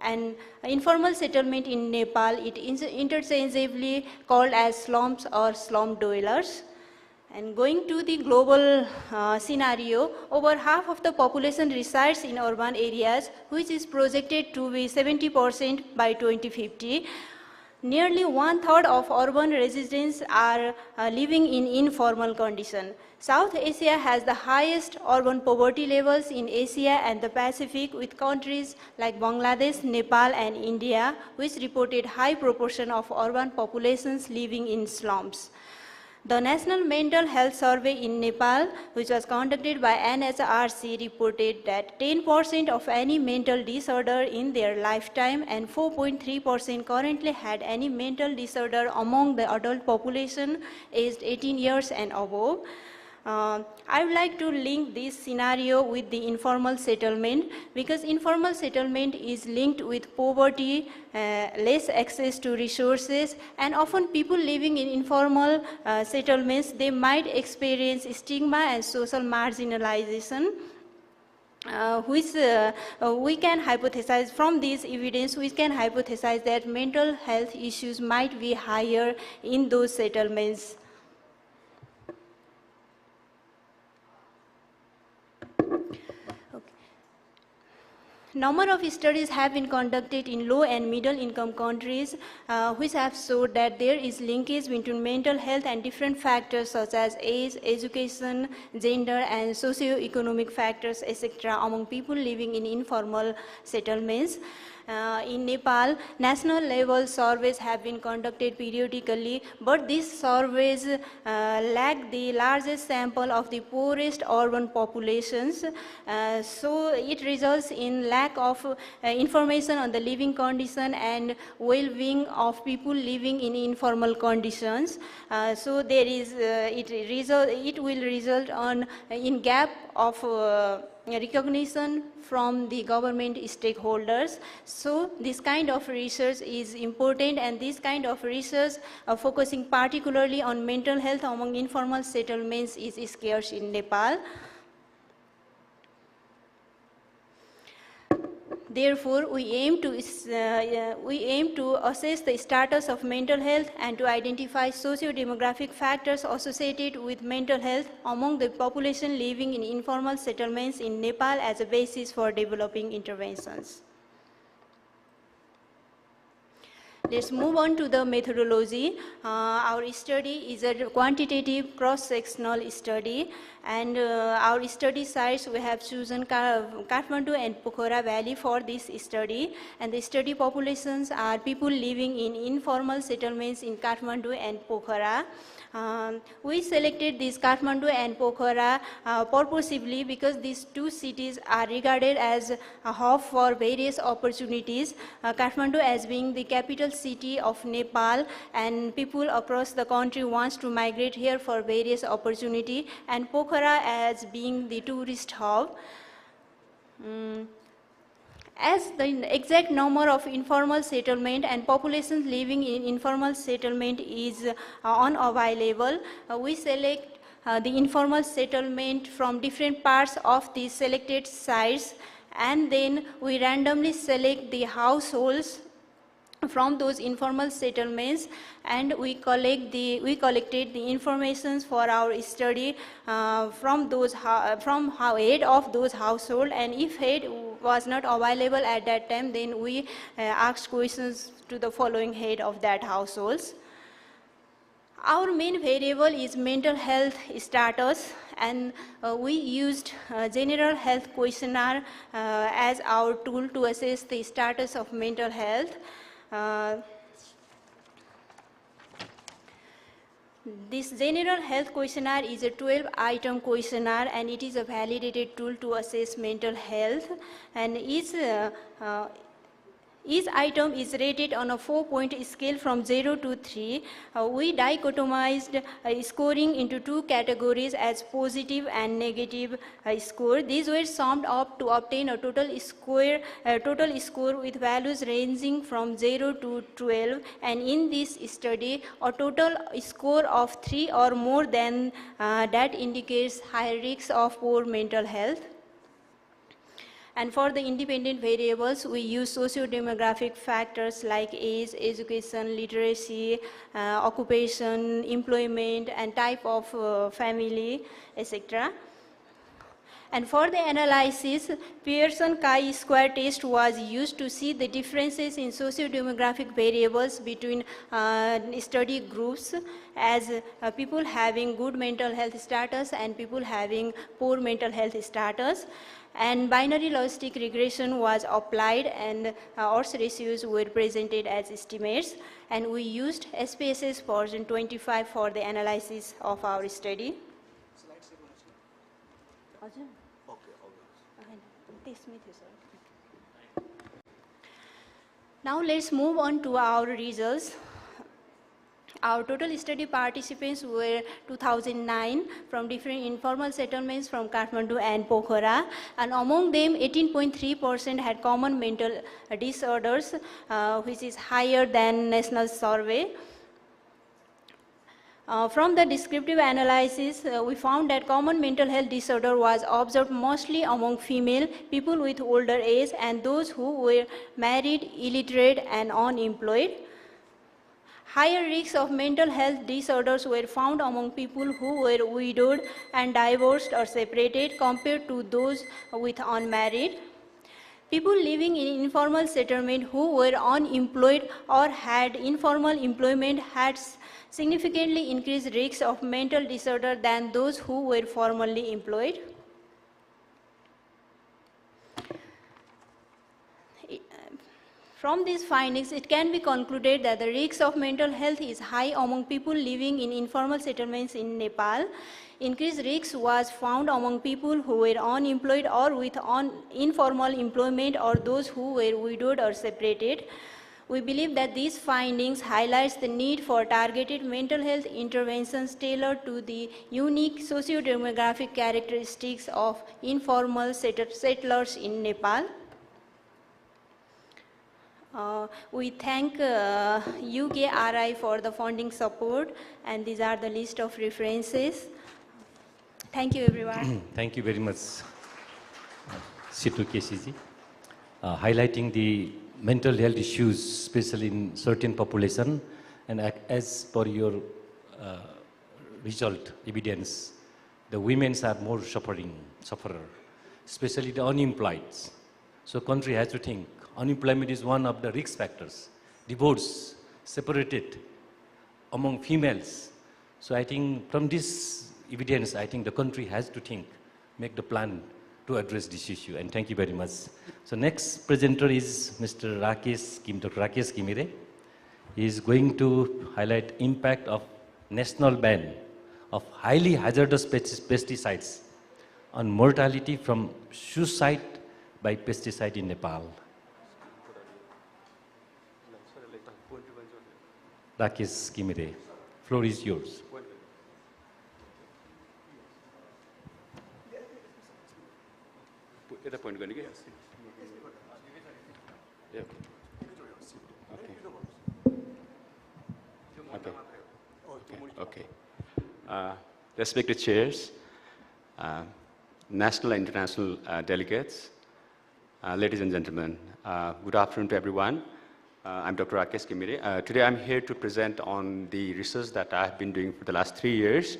And informal settlement in Nepal, it is interchangeably called as slums or slum dwellers. And going to the global scenario, over half of the population resides in urban areas, which is projected to be 70% by 2050. Nearly 1/3 of urban residents are living in informal condition. South Asia has the highest urban poverty levels in Asia and the Pacific, with countries like Bangladesh, Nepal and India, which reported high proportion of urban populations living in slums. The National Mental Health Survey in Nepal, which was conducted by NHRC, reported that 10% of any mental disorder in their lifetime and 4.3% currently had any mental disorder among the adult population aged 18 years and above. I would like to link this scenario with the informal settlement, because informal settlement is linked with poverty, less access to resources, and often people living in informal settlements, they might experience stigma and social marginalization. Which we can hypothesize from this evidence, we can hypothesize that mental health issues might be higher in those settlements. Number of studies have been conducted in low and middle income countries which have showed that there is linkage between mental health and different factors such as age, education, gender and socio-economic factors etc. among people living in informal settlements. In Nepal, national level surveys have been conducted periodically, but these surveys lack the largest sample of the poorest urban populations. So it results in lack of information on the living condition and well-being of people living in informal conditions. So there is it will result in gap of recognition from the government stakeholders. So this kind of research is important, and this kind of research focusing particularly on mental health among informal settlements is scarce in Nepal. Therefore, we aim to assess the status of mental health and to identify socio-demographic factors associated with mental health among the population living in informal settlements in Nepal as a basis for developing interventions. Let's move on to the methodology. Our study is a quantitative cross-sectional study, and our study sites we have chosen Kathmandu and Pokhara Valley for this study, and the study populations are people living in informal settlements in Kathmandu and Pokhara. We selected this Kathmandu and Pokhara purposively because these two cities are regarded as a hub for various opportunities. Kathmandu as being the capital city of Nepal, and people across the country wants to migrate here for various opportunity, and Pokhara as being the tourist hub. As the exact number of informal settlement and populations living in informal settlement is unavailable, we select the informal settlement from different parts of the selected sites, and then we randomly select the households from those informal settlements, and we collected the information for our study from head of those household, and if head was not available at that time, then we asked questions to the following head of that households. Our main variable is mental health status, and we used general health questionnaire as our tool to assess the status of mental health. This general health questionnaire is a 12-item questionnaire, and it is a validated tool to assess mental health, and each item is rated on a 4-point scale from 0 to 3. We dichotomized scoring into two categories as positive and negative score. These were summed up to obtain a total score with values ranging from 0 to 12. And in this study, a total score of 3 or more than that indicates high risks of poor mental health. And for the independent variables, we use socio-demographic factors like age, education, literacy, occupation, employment, and type of family, etc. And for the analysis, Pearson chi-square test was used to see the differences in socio-demographic variables between study groups, as people having good mental health status and people having poor mental health status. And binary logistic regression was applied, and odds ratios were presented as estimates. And we used SPSS version 25 for the analysis of our study. Now let's move on to our results. Our total study participants were 2009 from different informal settlements from Kathmandu and Pokhara, and among them 18.3% had common mental disorders, which is higher than national survey. From the descriptive analysis, we found that common mental health disorder was observed mostly among female, people with older age, and those who were married, illiterate, and unemployed. Higher risks of mental health disorders were found among people who were widowed and divorced or separated compared to those with unmarried. People living in informal settlement who were unemployed or had informal employment had significantly increased risks of mental disorder than those who were formally employed. From these findings, it can be concluded that the risk of mental health is high among people living in informal settlements in Nepal. Increased risk was found among people who were unemployed or with informal employment or those who were widowed or separated. We believe that these findings highlight the need for targeted mental health interventions tailored to the unique socio-demographic characteristics of informal settlers in Nepal. We thank UKRI for the funding support, and these are the list of references. Thank you, everyone. Thank you very much, Situ Kesiji, highlighting the mental health issues, especially in certain population, and as per your result, evidence, the women are more sufferer, especially the unemployed. So country has to think. Unemployment is one of the risk factors. Divorce, separated among females. So I think from this evidence, I think the country has to think, make the plan to address this issue. And thank you very much. So next presenter is Mr. Dr. Rakesh Kimire. He is going to highlight impact of national ban of highly hazardous pesticides on mortality from suicide by pesticide in Nepal. Rakesh Kimire, floor is yours. Okay. Respected chairs, national and international delegates, ladies and gentlemen, good afternoon to everyone. I'm Dr. Rakesh Kimire. Today I'm here to present on the research that I've been doing for the last 3 years.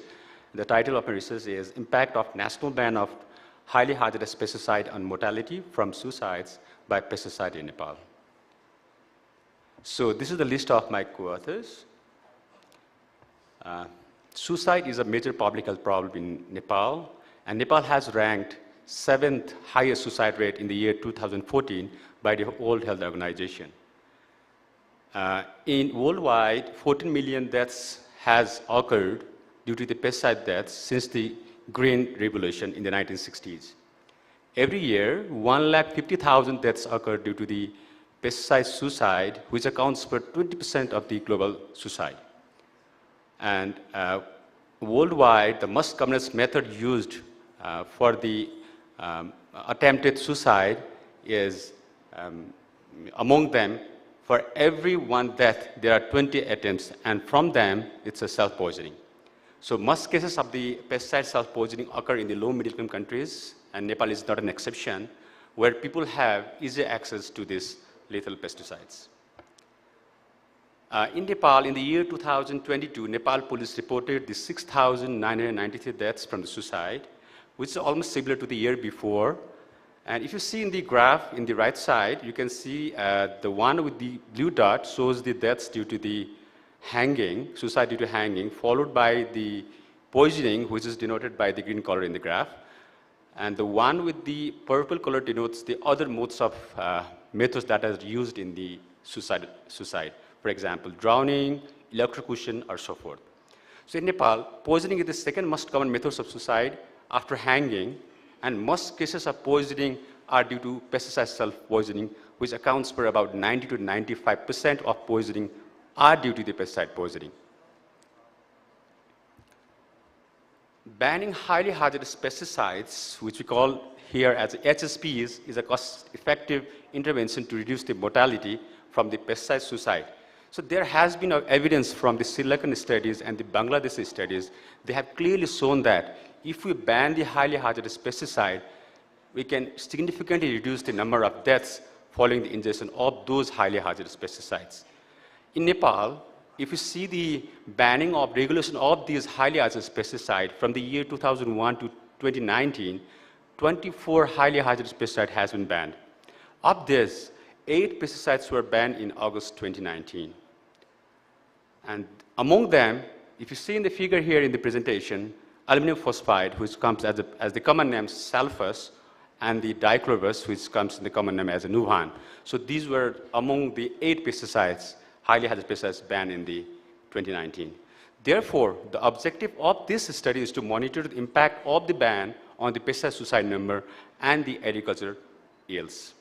The title of my research is Impact of National Ban of Highly Hazardous Pesticide on Mortality from Suicides by Pesticide in Nepal. So this is the list of my co-authors. Suicide is a major public health problem in Nepal, and Nepal has ranked 7th highest suicide rate in the year 2014 by the World Health Organization. In worldwide, 14 million deaths has occurred due to the pesticide deaths since the Green Revolution in the 1960s. Every year, 150,000 deaths occur due to the pesticide suicide, which accounts for 20% of the global suicide. And worldwide, the most commonest method used for the attempted suicide is, among them, for every one death, there are 20 attempts, and from them, it's a self-poisoning. So most cases of the pesticide self-poisoning occur in the low middle-income countries, and Nepal is not an exception, where people have easy access to these lethal pesticides. In Nepal, in the year 2022, Nepal police reported the 6,993 deaths from the suicide, which is almost similar to the year before. And if you see in the graph in the right side, you can see the one with the blue dot shows the deaths due to the hanging, suicide due to hanging, followed by the poisoning, which is denoted by the green color in the graph. And the one with the purple color denotes the other modes of methods that are used in the suicide. For example, drowning, electrocution, or so forth. So in Nepal, poisoning is the second most common method of suicide after hanging, and most cases of poisoning are due to pesticide self-poisoning, which accounts for about 90 to 95% of poisoning are due to the pesticide poisoning. Banning highly hazardous pesticides, which we call here as HSPs, is a cost-effective intervention to reduce the mortality from the pesticide suicide. So there has been evidence from the Sri Lankan studies and the Bangladeshi studies. They have clearly shown that if we ban the highly hazardous pesticide, we can significantly reduce the number of deaths following the ingestion of those highly hazardous pesticides. In Nepal, if you see the banning of regulation of these highly hazardous pesticides from the year 2001 to 2019, 24 highly hazardous pesticides has been banned. Of this, 8 pesticides were banned in August 2019. And among them, if you see in the figure here in the presentation, aluminum phosphide, which comes as the common name sulfus, and the dichlorobus, which comes in the common name as a nuhan. So these were among the 8 pesticides, highly hazardous pesticides banned in the 2019. Therefore, the objective of this study is to monitor the impact of the ban on the pesticide suicide number and the agricultural yields.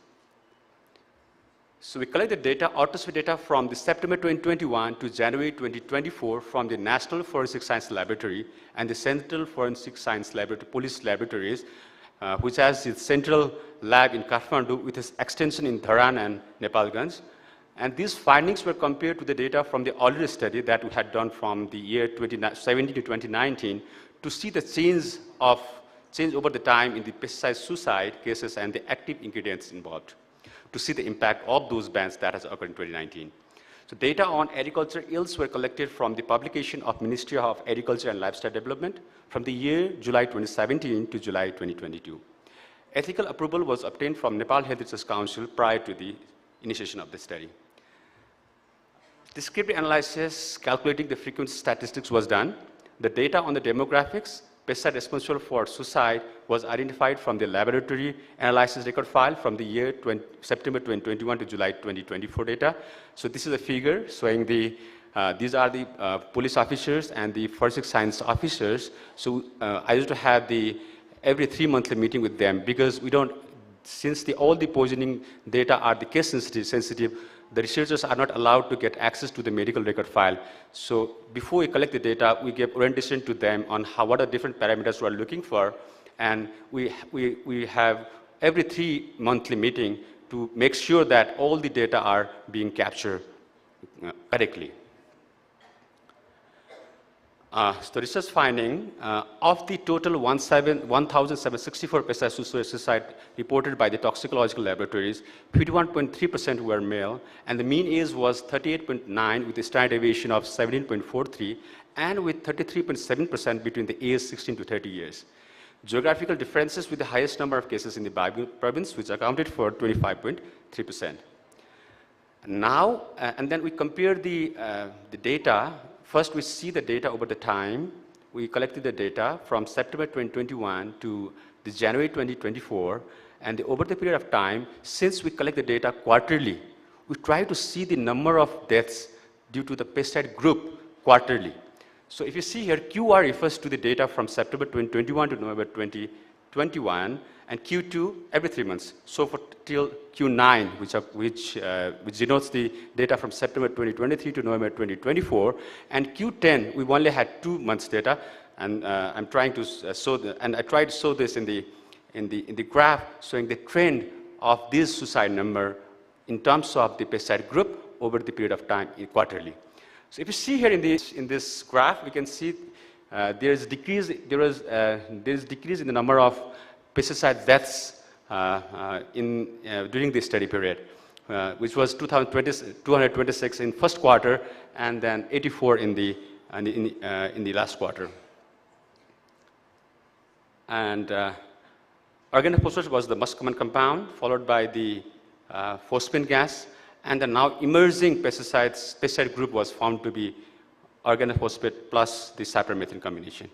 So we collected data, autopsy data from the September 2021 to January 2024 from the National Forensic Science Laboratory and the Central Forensic Science Laboratory, police laboratories, which has its central lab in Kathmandu with its extension in Dharan and Nepalganj. And these findings were compared to the data from the earlier study that we had done from the year 2017 to 2019 to see the change over the time in the pesticide suicide cases and the active ingredients involved, to see the impact of those bans that has occurred in 2019. So data on agriculture yields were collected from the publication of Ministry of Agriculture and Livestock Development from the year July 2017 to July 2022. Ethical approval was obtained from Nepal Health Research Council prior to the initiation of the study. Descriptive analysis calculating the frequency statistics was done. The data on the demographics, pesticide responsible for suicide was identified from the laboratory analysis record file from the year September 2021 to July 2024 data. So this is a figure showing the, these are the police officers and the forensic science officers. So I used to have the every 3 monthly meeting with them because we don't, since all the poisoning data are the case sensitive, the researchers are not allowed to get access to the medical record file. So before we collect the data, we give orientation to them on what are different parameters we are looking for. And we have every 3 monthly meeting to make sure that all the data are being captured correctly. So research finding, of the total 1,764 pesticide suicide reported by the toxicological laboratories, 51.3% were male, and the mean age was 38.9 with a standard deviation of 17.43, and with 33.7% between the age 16 to 30 years. Geographical differences with the highest number of cases in the Babi province, which accounted for 25.3%. Now, and then we compare the data. First, we see the data over the time. We collected the data from September 2021 to the January 2024, and over the period of time, since we collect the data quarterly, we try to see the number of deaths due to the pesticide group quarterly. So if you see here, QR refers to the data from September 2021 to November 2021, and Q2 every 3 months. So for till Q9, which denotes the data from September 2023 to November 2024, and Q10 we only had 2 months data, and I'm trying to show and I tried to show this in the graph showing the trend of this suicide number in terms of the pesticide group over the period of time quarterly. So if you see here in this graph, we can see there is decrease in the number of pesticide deaths during this study period, which was 226 in first quarter, and then 84 in the last quarter. And organophosphorus was the most common compound, followed by the phosphine gas, and the now emerging pesticide group was found to be organophosphate plus the cypermethrin combination.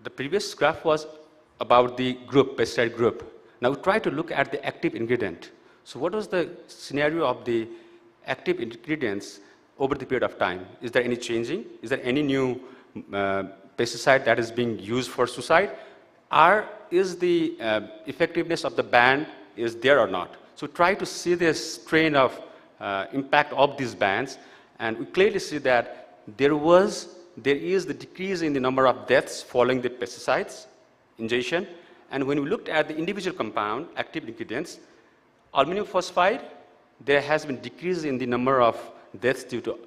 The previous graph was about the group, pesticide group. Now we try to look at the active ingredient. So what was the scenario of the active ingredients over the period of time? Is there any changing? Is there any new pesticide that is being used for suicide? Or is the effectiveness of the ban is there or not? So try to see this trend of impact of these bans, and we clearly see that there is the decrease in the number of deaths following the pesticides ingestion. And when we looked at the individual compound, active ingredients, aluminum phosphide, there has been decrease in the number of deaths due to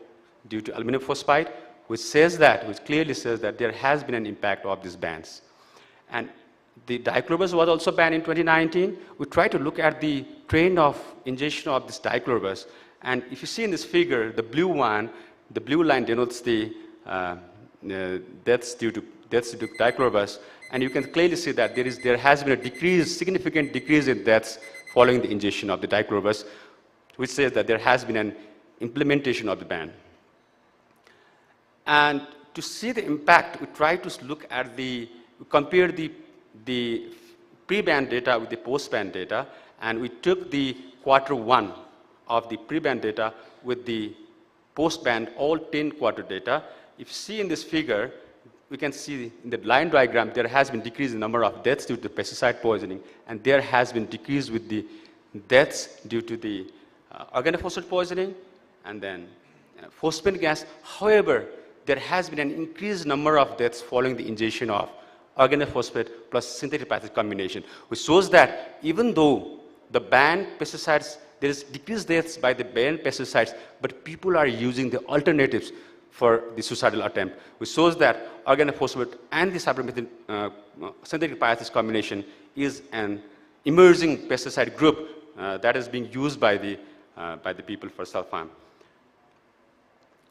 aluminum phosphide, which clearly says that there has been an impact of these bans. And the dichlorobus was also banned in 2019. We tried to look at the trend of ingestion of this dichlorobus. And if you see in this figure, the blue one, the blue line denotes the deaths due to dichlorobus. And you can clearly see that there has been a decrease, significant decrease in deaths following the ingestion of the dichlorobus, which says that there has been an implementation of the ban. And to see the impact, we try to look at compare the pre-ban data with the post-ban data, and we took the Q1 of the pre-ban data with the post-ban, all 10 quarter data. If you see in this figure, we can see in the line diagram, there has been decrease in the number of deaths due to pesticide poisoning, and there has been decrease with the deaths due to the organophosphate poisoning, and then phosphate gas. However, there has been an increased number of deaths following the ingestion of organophosphate plus synthetic pesticides combination, which shows that even though the banned pesticides, there is decreased deaths by the banned pesticides, but people are using the alternatives for the suicidal attempt, which shows that organophosphate and the cypermethrin synthetic pesticides combination is an emerging pesticide group that is being used by the people for self-harm.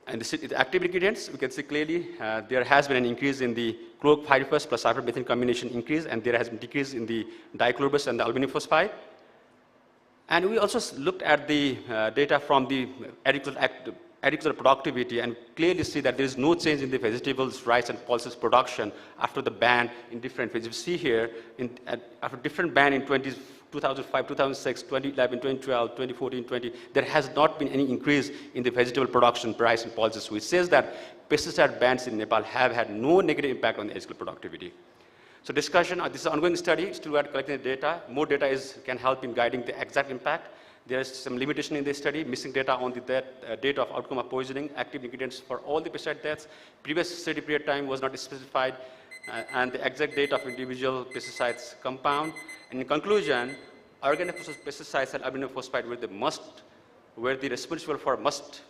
And the active ingredients, we can see clearly there has been an increase in the chlorpyrifos plus cypermethrin combination increase, and there has been decrease in the dichlorobus and the aluminum phosphide. And we also looked at the data from the agricultural productivity and clearly see that there is no change in the vegetables, rice, and pulses production after the ban in different phases. You see here, after different ban in 2005, 2006, 2011, 2012, 2014, 20, there has not been any increase in the vegetable production, rice, and pulses, which says that pesticide bans in Nepal have had no negative impact on the agricultural productivity. So discussion, this is an ongoing study, still we are collecting the data. More data can help in guiding the exact impact. There is some limitation in this study, missing data on the date of outcome of poisoning, active ingredients for all the pesticide deaths. Previous study period time was not specified, and the exact date of individual pesticides compound. And in conclusion, organophosphate pesticides and aluminum phosphide were the responsible for most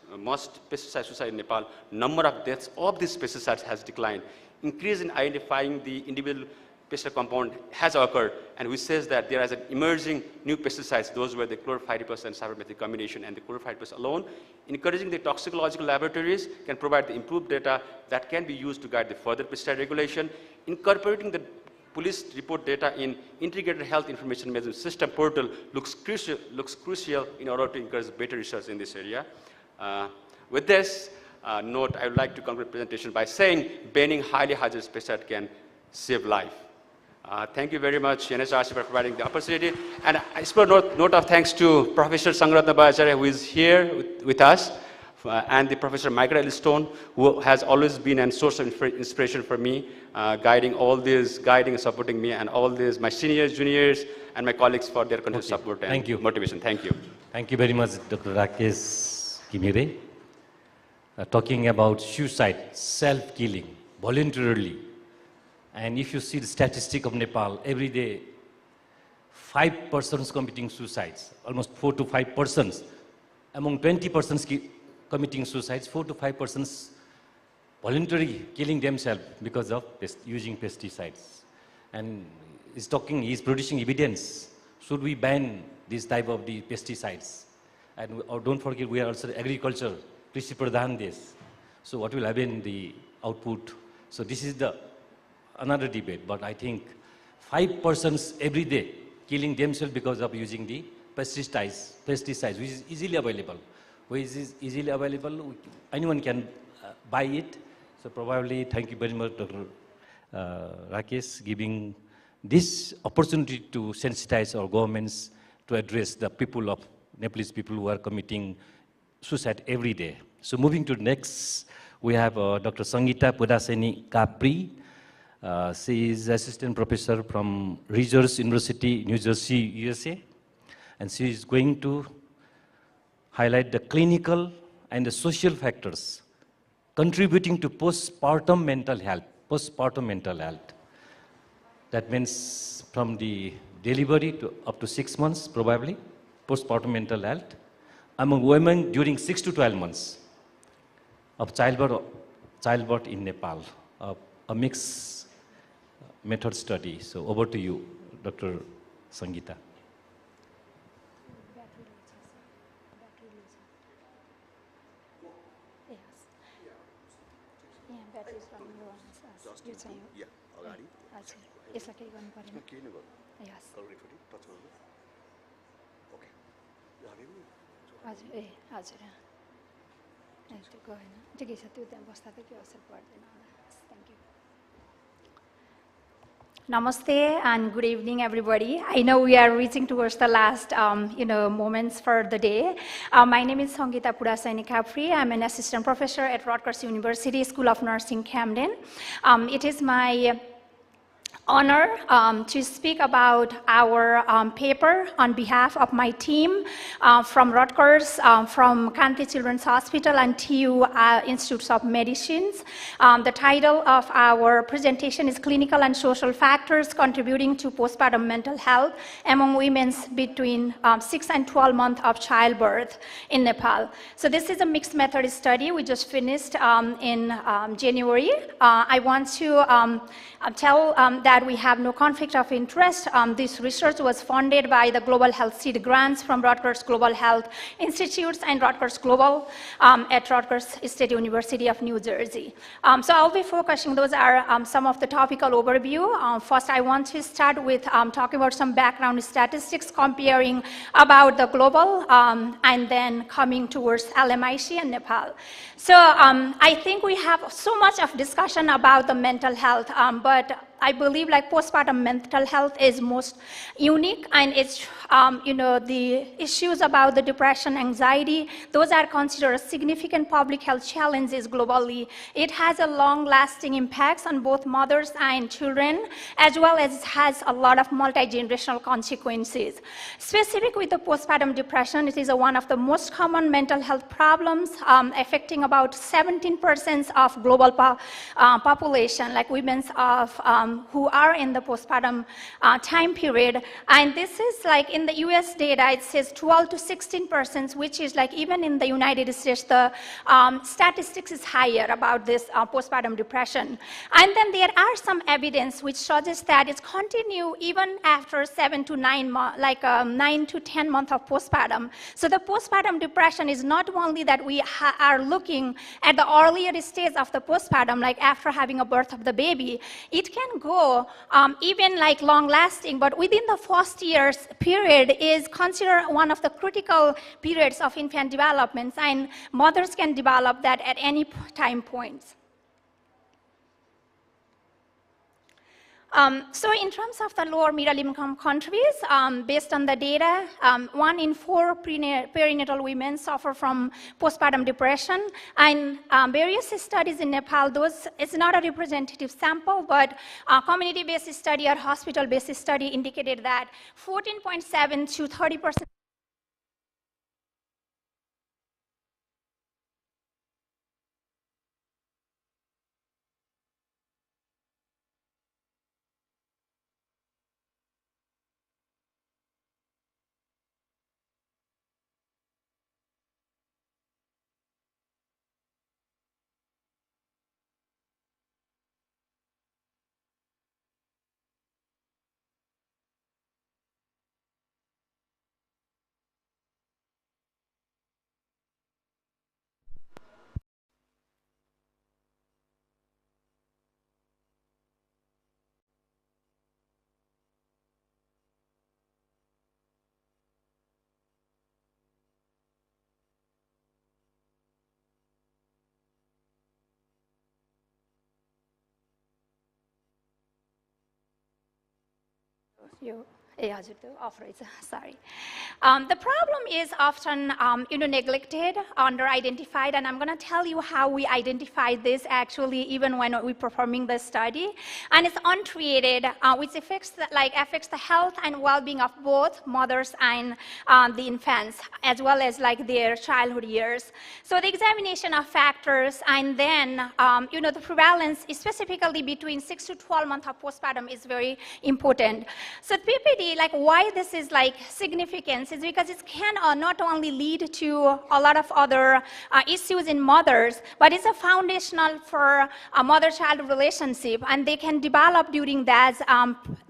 pesticide suicide in Nepal. Number of deaths of these pesticides has declined. Increase in identifying the individual pesticide compound has occurred, and which says that there is an emerging new pesticides. Those were the chlorpyrifos and cypermethrin combination and the chlorpyrifos alone. Encouraging the toxicological laboratories can provide the improved data that can be used to guide the further pesticide regulation. Incorporating the police report data in integrated health information management system portal looks crucial in order to encourage better research in this area. With this note, I would like to conclude the presentation by saying banning highly hazardous pesticide can save life. Thank you very much, NHRC, for providing the opportunity. And I suppose note of thanks to Professor Sangratna Bhattacharya, who is here with us, and the Professor Michael L. Stone, who has always been a source of inspiration for me, guiding and supporting me, and all these, my seniors, juniors, and my colleagues for their continued support and motivation. Thank you. Thank you very much, Dr. Rakesh Kimire. Talking about suicide, self-killing, voluntarily. And if you see the statistic of Nepal, every day, 5 persons committing suicides, almost 4 to 5 persons. Among 20 persons committing suicides, 4 to 5 persons voluntarily killing themselves because of using pesticides. And he's producing evidence. Should we ban this type of the pesticides? And don't forget, we are also agriculture, Krishi Pradhan Desh. So what will happen the output? So this is another debate, but I think 5 persons every day killing themselves because of using the pesticides, which is easily available. Anyone can buy it. So probably, thank you very much, Dr. Rakesh, giving this opportunity to sensitize our governments to address the Nepalese people who are committing suicide every day. So moving to next, we have Dr. Sangeeta Pudaseni Kapri. She is assistant professor from Rogers University, New Jersey, USA. And she is going to highlight the clinical and the social factors contributing to postpartum mental health. That means from the delivery to up to 6 months, probably, postpartum mental health, among women during 6 to 12 months of childbirth in Nepal, a mix method study. So over to you, Dr. Sangeeta. Namaste and good evening, everybody. I know we are reaching towards the last, moments for the day. My name is Sangeeta Purasaini-Kapri. I'm an assistant professor at Rutgers University School of Nursing, Camden. It is my honor to speak about our paper on behalf of my team from Rutgers, from Kante Children's Hospital and TU Institutes of Medicines. The title of our presentation is Clinical and Social Factors Contributing to Postpartum Mental Health Among Women Between 6 and 12 Months of Childbirth in Nepal. So this is a mixed method study we just finished in January. I want to tell that we have no conflict of interest. This research was funded by the Global Health Seed Grants from Rutgers Global Health Institutes and Rutgers Global at Rutgers State University of New Jersey. So I'll be focusing, those are some of the topical overview. First, I want to start with talking about some background statistics, comparing about the global and then coming towards LMIC and Nepal. So I think we have so much of discussion about the mental health, but I believe like postpartum mental health is most unique, and it's, the issues about the depression, anxiety, those are considered significant public health challenges globally. It has a long-lasting impacts on both mothers and children, as well as it has a lot of multi-generational consequences. Specific with the postpartum depression, it is one of the most common mental health problems affecting about 17% of global population, like women of who are in the postpartum time period. And this is like in the US data, it says 12 to 16%, which is like even in the United States, the statistics is higher about this postpartum depression. And then there are some evidence which suggests that it's continue even after 7 to 9 months, like 9 to 10 months of postpartum. So the postpartum depression is not only that we are looking at the earlier stage of the postpartum, like after having a birth of the baby, it can go even like long lasting, but within the first year's period is considered one of the critical periods of infant development, and mothers can develop that at any time points. So in terms of the lower middle income countries, based on the data, 1 in 4 perinatal women suffer from postpartum depression, and various studies in Nepal, those, it's not a representative sample, but community-based study or hospital-based study indicated that 14.7 to 30%. Sorry. The problem is often neglected, under-identified, and I'm going to tell you how we identify this actually even when we're performing the study. And it's untreated, which affects the health and well-being of both mothers and the infants, as well as like their childhood years. So the examination of factors, and then the prevalence, specifically between 6 to 12 months of postpartum, is very important. So PPD really, like, why this is like significant is because it can not only lead to a lot of other issues in mothers, but it's a foundational for a mother-child relationship, and they can develop during that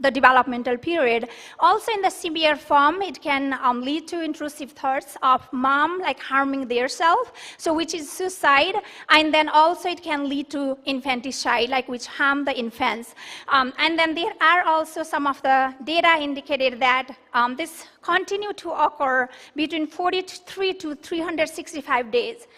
the developmental period. Also, in the severe form, it can lead to intrusive thoughts of mom like harming their self, so which is suicide, and then also it can lead to infanticide, like which harm the infants. And then there are also some of the data indicated that this continue to occur between 43 to 365 days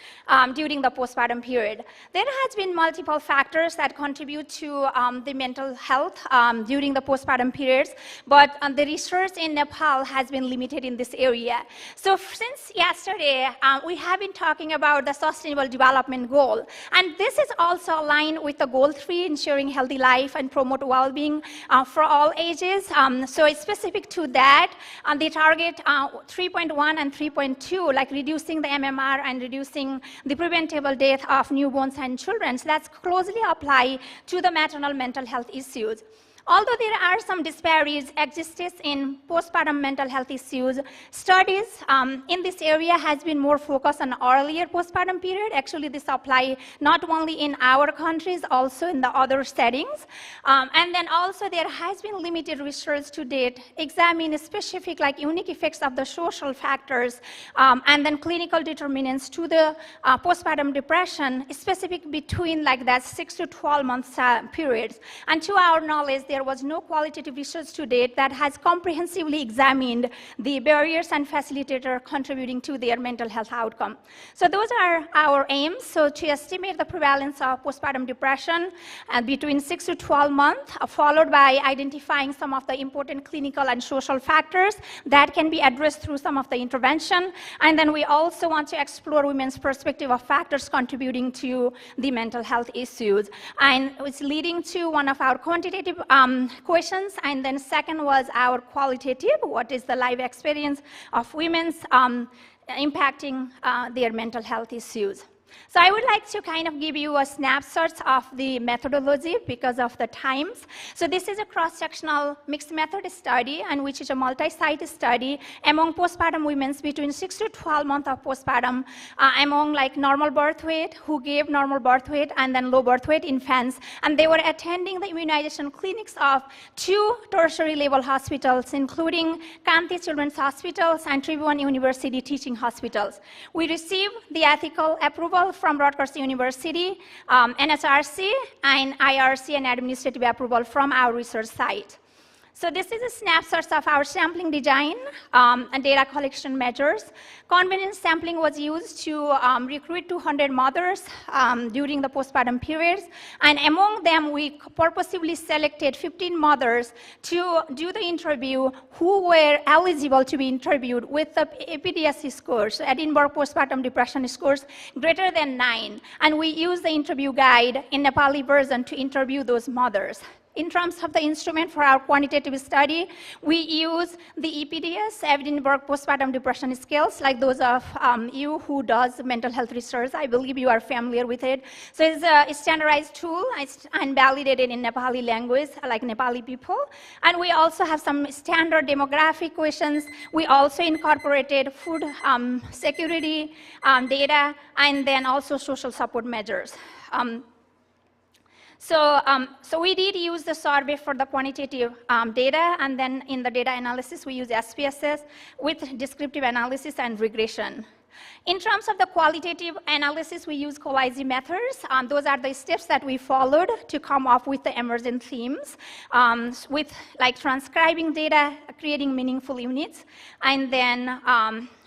during the postpartum period. There has been multiple factors that contribute to the mental health during the postpartum periods, but the research in Nepal has been limited in this area. So since yesterday, we have been talking about the Sustainable Development Goal, and this is also aligned with the Goal 3, ensuring healthy life and promote well-being for all ages. So it's specific to that, they target 3.1 and 3.2, like reducing the MMR and reducing the preventable death of newborns and children. So that's closely applied to the maternal mental health issues. Although there are some disparities existing in postpartum mental health issues, studies in this area has been more focused on earlier postpartum period. Actually, this applies not only in our countries, also in the other settings. And then also there has been limited research to date examining specific like unique effects of the social factors and then clinical determinants to the postpartum depression, specific between like that 6 to 12 months periods. And to our knowledge, there was no qualitative research to date that has comprehensively examined the barriers and facilitators contributing to their mental health outcome. So those are our aims. So to estimate the prevalence of postpartum depression between 6 to 12 months, followed by identifying some of the important clinical and social factors that can be addressed through some of the intervention. And then we also want to explore women's perspective of factors contributing to the mental health issues. And it's leading to one of our quantitative questions, and then second was our qualitative, what is the life experience of women's impacting their mental health issues. So I would like to kind of give you a snapshot of the methodology because of the times. So this is a cross-sectional mixed method study, and which is a multi-site study among postpartum women between 6 to 12 months of postpartum, among like normal birth weight, who gave normal birth weight, and then low birth weight infants. And they were attending the immunization clinics of 2 tertiary level hospitals, including Kanti Children's Hospitals and Tribhuvan University teaching hospitals. We received the ethical approval from Rutgers University, NHRC, and IRC, and administrative approval from our research site. So this is a snapshot of our sampling design and data collection measures. Convenience sampling was used to recruit 200 mothers during the postpartum periods, and among them we purposefully selected 15 mothers to do the interview who were eligible to be interviewed with the APDS scores, Edinburgh Postpartum Depression scores greater than 9, and we used the interview guide in Nepali version to interview those mothers. In terms of the instrument for our quantitative study, we use the EPDS, Edinburgh Postpartum Depression Scales, like those of you who does mental health research. I believe you are familiar with it. So it's a standardized tool and validated in Nepali language, like Nepali people. And we also have some standard demographic questions. We also incorporated food security data, and then also social support measures. So we did use the survey for the quantitative data, and then in the data analysis, we use SPSS with descriptive analysis and regression. In terms of the qualitative analysis, we use Colizzi methods. Those are the steps that we followed to come up with the emergent themes, with like transcribing data, creating meaningful units, and then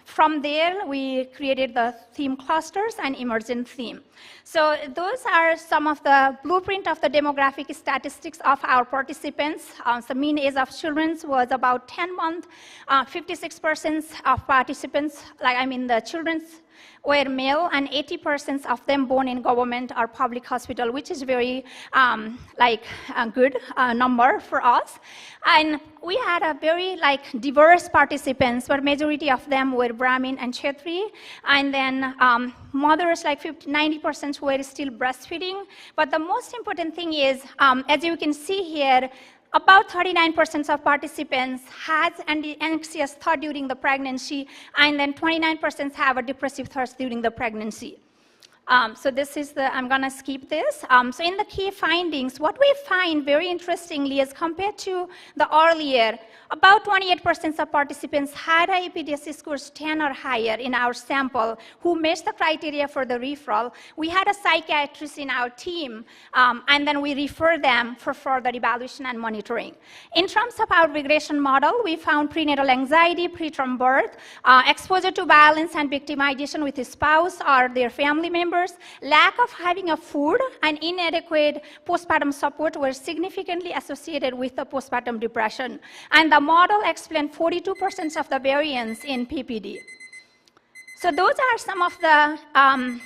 from there, we created the theme clusters and emergent theme. So those are some of the blueprint of the demographic statistics of our participants. The mean age of children was about 10 months. 56% of participants, the children were male, and 80% of them born in government or public hospital, which is very a good number for us. And we had a very diverse participants, but majority of them were Brahmin and Kshetri. And then mothers, 90% were still breastfeeding. But the most important thing is, as you can see here, about 39% of participants had an anxious thought during the pregnancy, and then 29% have a depressive thoughts during the pregnancy. So this is the, I'm gonna skip this. So in the key findings, what we find very interestingly is compared to the earlier, about 28% of participants had a EPDS scores 10 or higher in our sample who matched the criteria for the referral. We had a psychiatrist in our team, and then we refer them for further evaluation and monitoring. In terms of our regression model, we found prenatal anxiety, preterm birth, exposure to violence and victimization with a spouse or their family members, lack of having a food, and inadequate postpartum support were significantly associated with the postpartum depression. And the model explained 42% of the variance in PPD. So those are some of the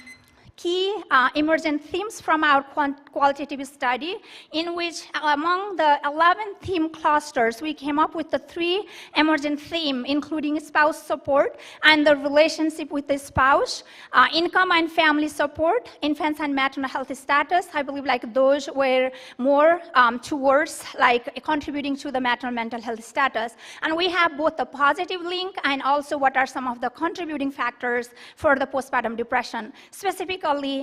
key emergent themes from our qualitative study, in which among the 11 theme clusters, we came up with the 3 emergent themes, including spouse support and the relationship with the spouse, income and family support, infants and maternal health status. I believe like those were more towards like contributing to the maternal mental health status. And we have both the positive link and also what are some of the contributing factors for the postpartum depression. Specifically,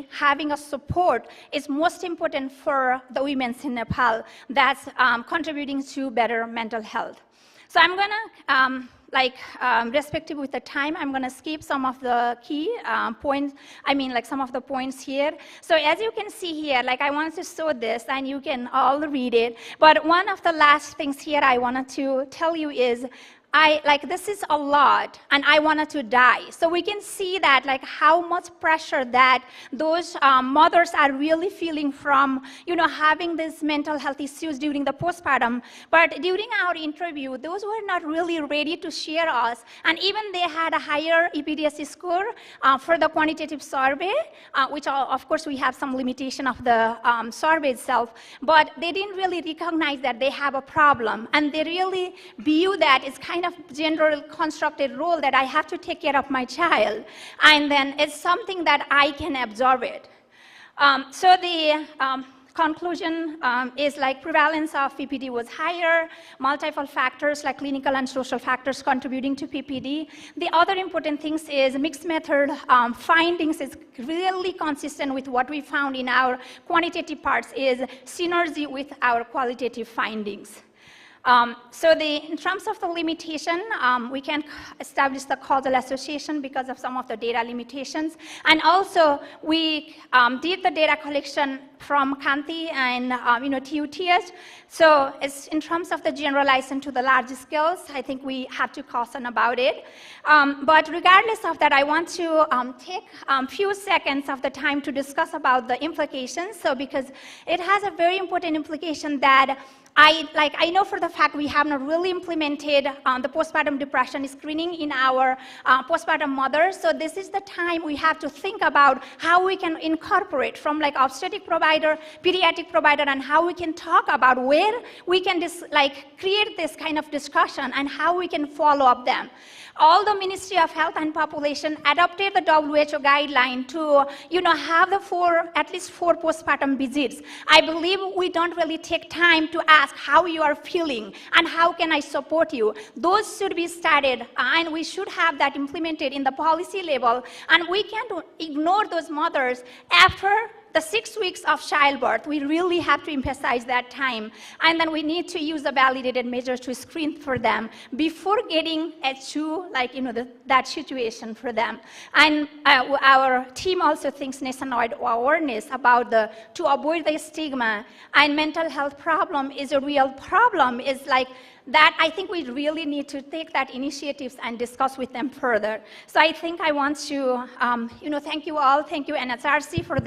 having a support is most important for the women in Nepal that's contributing to better mental health. So I'm gonna, respective with the time, I'm gonna skip some of the key points, some of the points here. So as you can see here, I want to show this and you can all read it, but one of the last things here I wanted to tell you is, this is a lot, and I wanted to die. So we can see that, how much pressure that those mothers are really feeling from, having these mental health issues during the postpartum. But during our interview, those were not really ready to share us, and even they had a higher EPDS score for the quantitative survey, which of course we have some limitation of the survey itself, but they didn't really recognize that they have a problem, and they really view that as kind of general constructed role that I have to take care of my child, and then it's something that I can absorb it. So the conclusion is prevalence of PPD was higher, multiple factors like clinical and social factors contributing to PPD. The other important things is mixed method findings is really consistent with what we found in our quantitative parts is synergy with our qualitative findings. So in terms of the limitation, we can establish the causal association because of some of the data limitations. And also, we did the data collection from Kanti and TUTS. So it's in terms of the generalization to the large scales, I think we have to caution about it. But regardless of that, I want to take a few seconds of the time to discuss about the implications. So because it has a very important implication that I know for the fact we have not really implemented the postpartum depression screening in our postpartum mothers. So this is the time we have to think about how we can incorporate from obstetric provider, pediatric provider, and how we can talk about where we can create this kind of discussion and how we can follow up them. All the Ministry of Health and Population adopted the WHO guideline to, have the at least four postpartum visits. I believe we don't really take time to ask how you are feeling and how can I support you. Those should be started, and we should have that implemented in the policy level. And we can't ignore those mothers after the 6 weeks of childbirth. We really have to emphasize that time. And then we need to use the validated measures to screen for them before getting to that situation for them. And our team also thinks nationwide awareness about to avoid the stigma and mental health problem is a real problem, is that I think we really need to take that initiatives and discuss with them further. So I think I want to, thank you all. Thank you, NHRC, for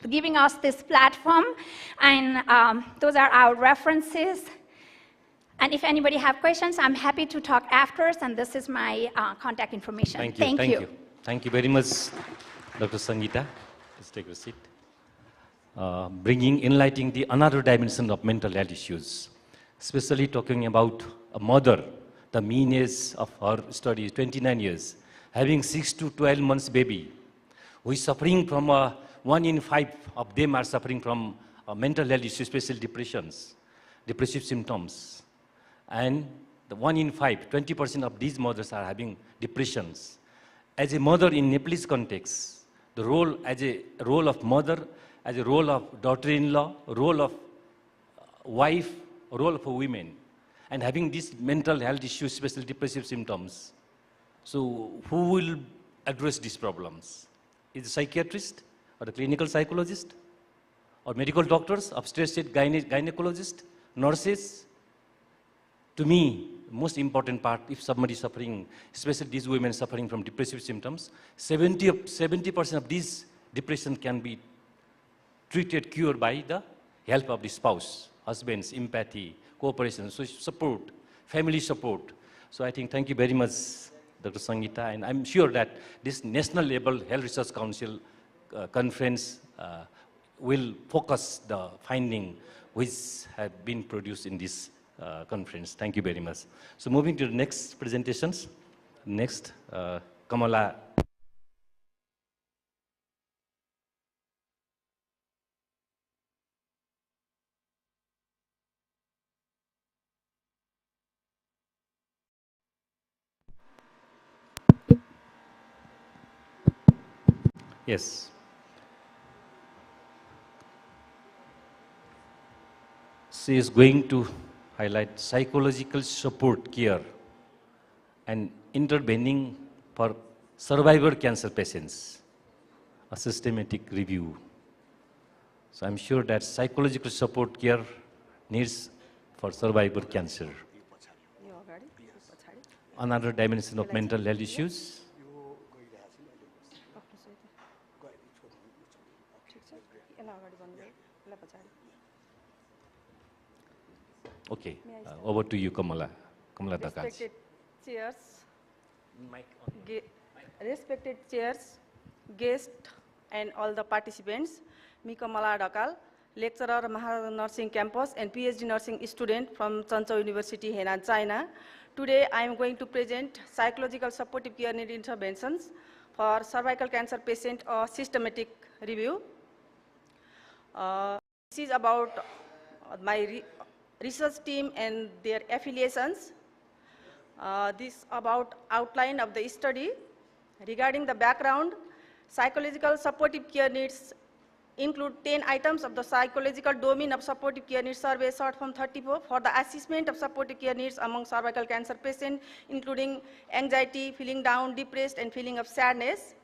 giving us this platform. And those are our references. And if anybody have questions, I'm happy to talk afterwards. And this is my contact information. Thank you. Thank you very much, Dr. Sangeeta. Please take a seat. Enlightening the another dimension of mental health issues. Especially talking about a mother, the mean age of her study is 29 years, having 6 to 12 months baby, who is suffering from 1 in 5 of them are suffering from mental health issues, especially depressions. depressive symptoms. And the 1 in 5, 20% of these mothers are having depressions. As a mother in Nepalese context, the role as a role of mother, as a role of daughter-in-law, role of wife, role of a women, and having these mental health issues, especially depressive symptoms. So who will address these problems? Is a psychiatrist or a clinical psychologist or medical doctors, obstetric gynecologist, nurses? To me, most important part, if somebody is suffering, especially these women suffering from depressive symptoms, 70% of these depression can be treated, cured by the help of the spouse, husbands, empathy, cooperation, so support, family support. So I think thank you very much, Dr. Sangeeta, and I'm sure that this national level Health Research Council conference will focus the finding which have been produced in this conference. Thank you very much. So moving to the next presentations. Next, Kamala. Yes. She is going to highlight psychological support care and intervening for survivor cancer patients, a systematic review. So I'm sure that psychological support care needs for survivor cancer. Another dimension of mental health issues. Okay, over to you, Kamala. Kamala Dakaj. Respected chairs, guests, and all the participants. Me Kamala Dakal, lecturer Maharaja Nursing Campus and PhD nursing student from Changzhou University, Henan, China. Today, I am going to present psychological supportive care need interventions for cervical cancer patient or systematic review. This is about my research team and their affiliations. This about outline of the study. Regarding the background, psychological supportive care needs include 10 items of the psychological domain of supportive care needs survey, short form 34, for the assessment of supportive care needs among cervical cancer patients, including anxiety, feeling down, depressed, and feeling of sadness.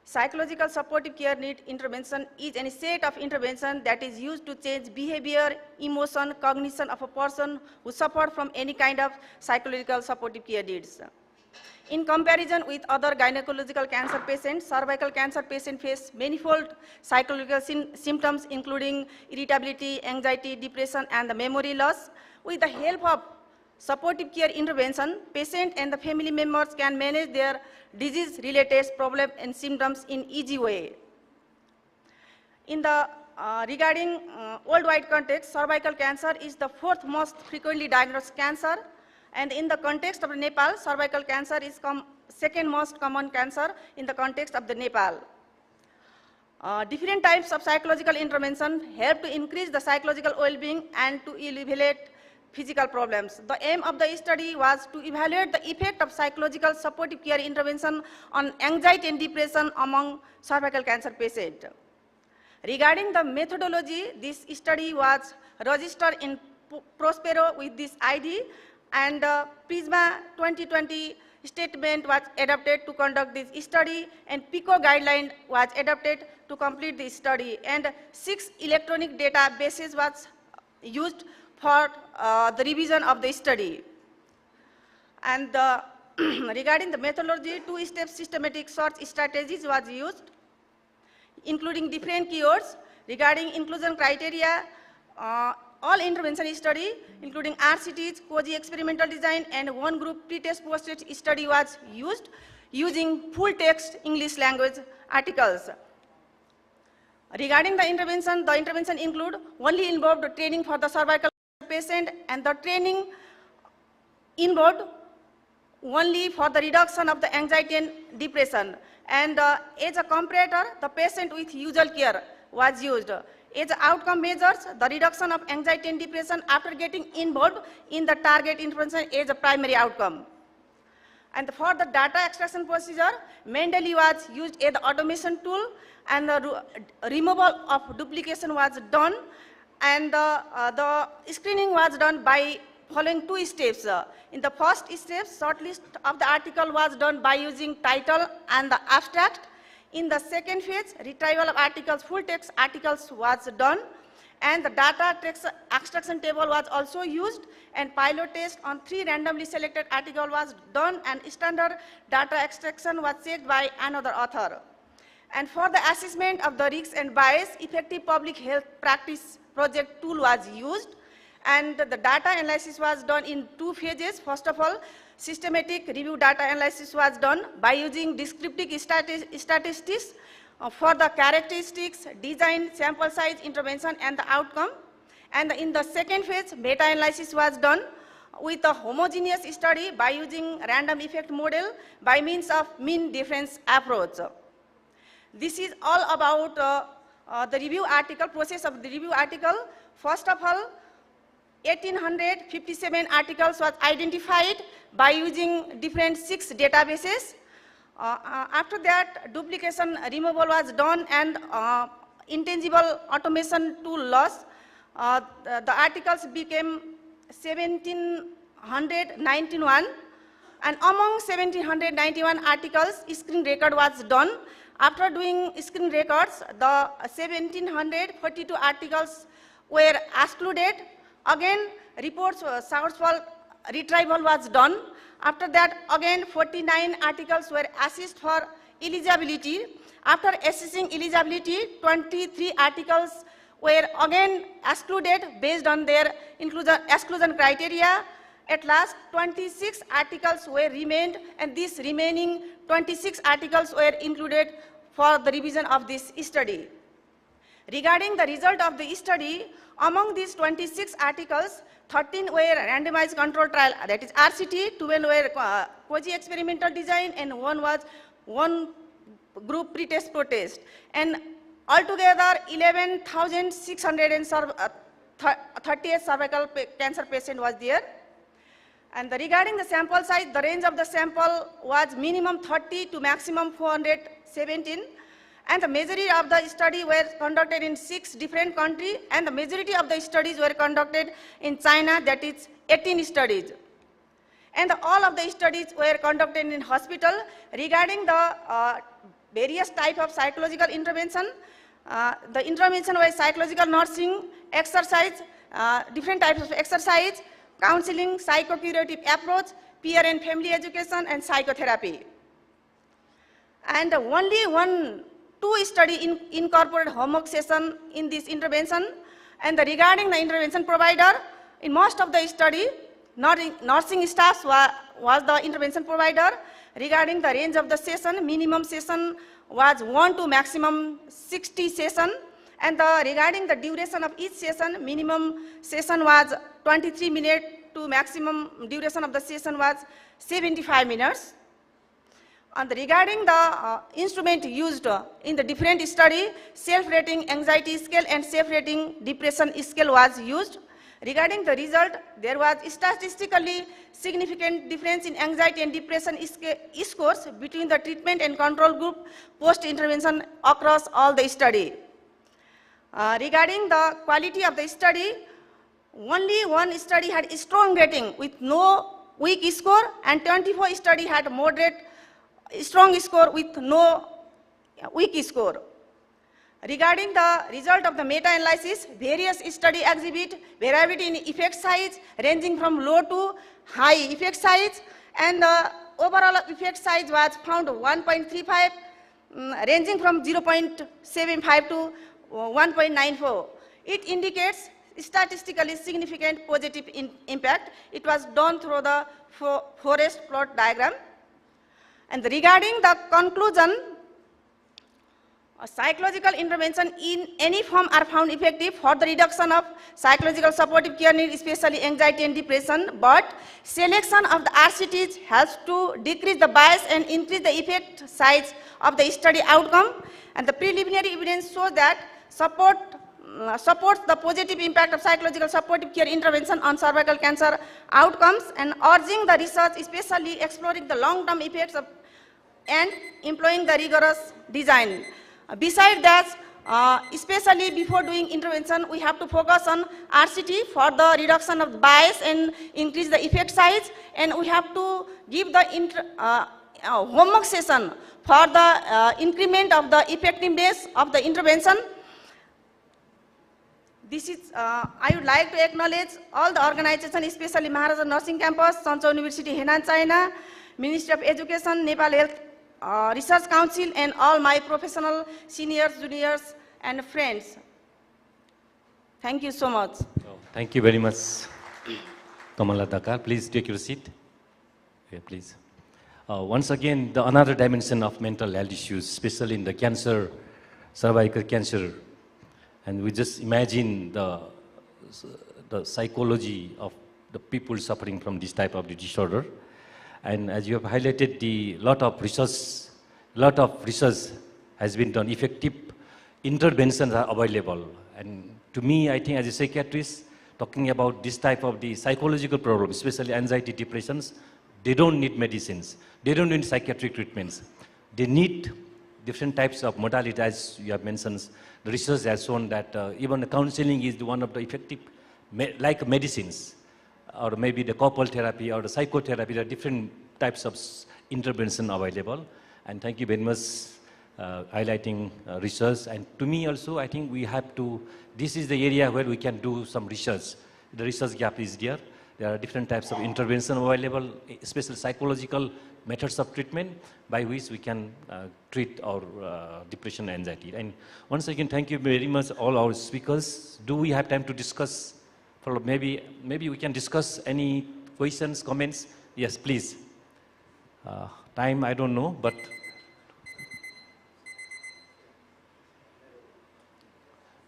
Psychological supportive care need intervention is a set of intervention that is used to change behavior, emotion, cognition of a person who suffered from any kind of psychological supportive care needs. In comparison with other gynecological cancer patients, cervical cancer patients face manifold psychological symptoms including irritability, anxiety, depression, and the memory loss. With the help of supportive care intervention, patient and the family members can manage their disease-related problems and symptoms in easy way. In the regarding worldwide context, cervical cancer is the 4th most frequently diagnosed cancer, and in the context of Nepal, cervical cancer is 2nd most common cancer in the context of the Nepal. Different types of psychological intervention help to increase the psychological well-being and to alleviate physical problems. The aim of the study was to evaluate the effect of psychological supportive care intervention on anxiety and depression among cervical cancer patients. Regarding the methodology, this study was registered in Prospero with this ID, and PRISMA 2020 statement was adopted to conduct this study, and PICO guideline was adopted to complete this study, and 6 electronic databases was used for the revision of the study. And regarding the methodology, 2-step systematic search strategies was used, including different keywords. Regarding inclusion criteria, all intervention study, including RCTs, COGI experimental design, and 1 group pre-test post-test study was used using full text English language articles. Regarding the intervention include only involved training for the cervical patient, and the training involved only for the reduction of the anxiety and depression. And as a comparator, the patient with usual care was used. as outcome measures the reduction of anxiety and depression after getting involved in the target intervention as a primary outcome. And for the data extraction procedure, Mendeley was used as the automation tool, and the removal of duplication was done, and the screening was done by following two steps. In the first step, shortlist of the article was done by using title and the abstract. In the second phase, retrieval of articles, full text articles was done, and the data extraction table was also used, and pilot test on 3 randomly selected articles was done, and standard data extraction was checked by another author. And for the assessment of the risks and bias, effective public health practice project tool was used, and the data analysis was done in 2 phases. First of all, systematic review data analysis was done by using descriptive statistics for the characteristics, design, sample size, intervention, and the outcome. And in the second phase, meta-analysis was done with a homogeneous study by using random effect model by means of mean difference approach. This is all about the review article, process of the review article. First of all, 1857 articles was identified by using different 6 databases. After that, duplication removal was done, and intangible automation tool loss. The articles became 1791, and among 1791 articles, screen record was done. After doing screen records, the 1742 articles were excluded. Again, reports shortfall retrieval was done. After that, again 49 articles were assessed for eligibility. After assessing eligibility, 23 articles were again excluded based on their exclusion criteria. At last, 26 articles were remained, and these remaining 26 articles were included for the revision of this study. Regarding the result of the study, among these 26 articles, 13 were randomized control trial, that is RCT, 12 were quasi-experimental design, and one group pretest protest. And altogether, 11,638 cervical cancer patient was there. And regarding the sample size, the range of the sample was minimum 30 to maximum 417. And the majority of the study were conducted in 6 different countries, and the majority of the studies were conducted in China, that is 18 studies. And all of the studies were conducted in hospital. Regarding the various types of psychological intervention, the intervention was psychological nursing, exercise, different types of exercise, counseling, psychocurative approach, peer and family education, and psychotherapy. And only 2 study incorporated homework session in this intervention. And regarding the intervention provider, in most of the study, nursing staff was the intervention provider. Regarding the range of the session, minimum session was 1 to maximum 60 session. And regarding the duration of each session, minimum session was 23 minutes to maximum duration of the session was 75 minutes. And regarding the instrument used in the different study, self-rating anxiety scale and self-rating depression scale was used. Regarding the result, there was statistically significant difference in anxiety and depression scores between the treatment and control group post-intervention across all the study. Regarding the quality of the study, only 1 study had strong rating with no weak score, and 24 study had moderate strong score with no weak score. Regarding the result of the meta-analysis, various studies exhibit variability in effect size ranging from low to high effect size, and the overall effect size was found 1.35, ranging from 0.75 to 1.94. It indicates statistically significant positive impact. It was done through the forest plot diagram. And regarding the conclusion, psychological intervention in any form are found effective for the reduction of psychological supportive care needs, especially anxiety and depression, but selection of the RCTs helps to decrease the bias and increase the effect size of the study outcome. And the preliminary evidence shows that support supports the positive impact of psychological supportive care intervention on cervical cancer outcomes and urging the research, especially exploring the long-term effects of and employing the rigorous design. Besides that, especially before doing intervention, we have to focus on RCT for the reduction of bias and increase the effect size, and we have to give the homework session for the increment of the effectiveness of the intervention. This is, I would like to acknowledge all the organizations, especially Maharaja Nursing Campus, Sancho University, Henan, China, Ministry of Education, Nepal Health Research Council, and all my professional seniors, juniors, and friends. Thank you so much. Thank you very much, Kamala Dakar. Please take your seat. Yeah, please. Once again, another dimension of mental health issues, especially in the cancer, cervical cancer. And we just imagine the psychology of the people suffering from this type of disorder. And as you have highlighted, lot of research has been done. Effective interventions are available. And to me, I think as a psychiatrist, talking about this type of the psychological problems, especially anxiety, depressions, they don't need medicines. They don't need psychiatric treatments. They need different types of modalities, as you have mentioned. The research has shown that even the counseling is one of the effective, like medicines, or maybe the couple therapy or the psychotherapy. There are different types of intervention available. And thank you very much highlighting research. And to me also, I think we have to, this is the area where we can do some research. The research gap is there. There are different types of intervention available, especially psychological methods of treatment by which we can treat our depression and anxiety. And once again, thank you very much all our speakers. Do we have time to discuss? For maybe we can discuss any questions, comments? Yes, please. Time, I don't know, but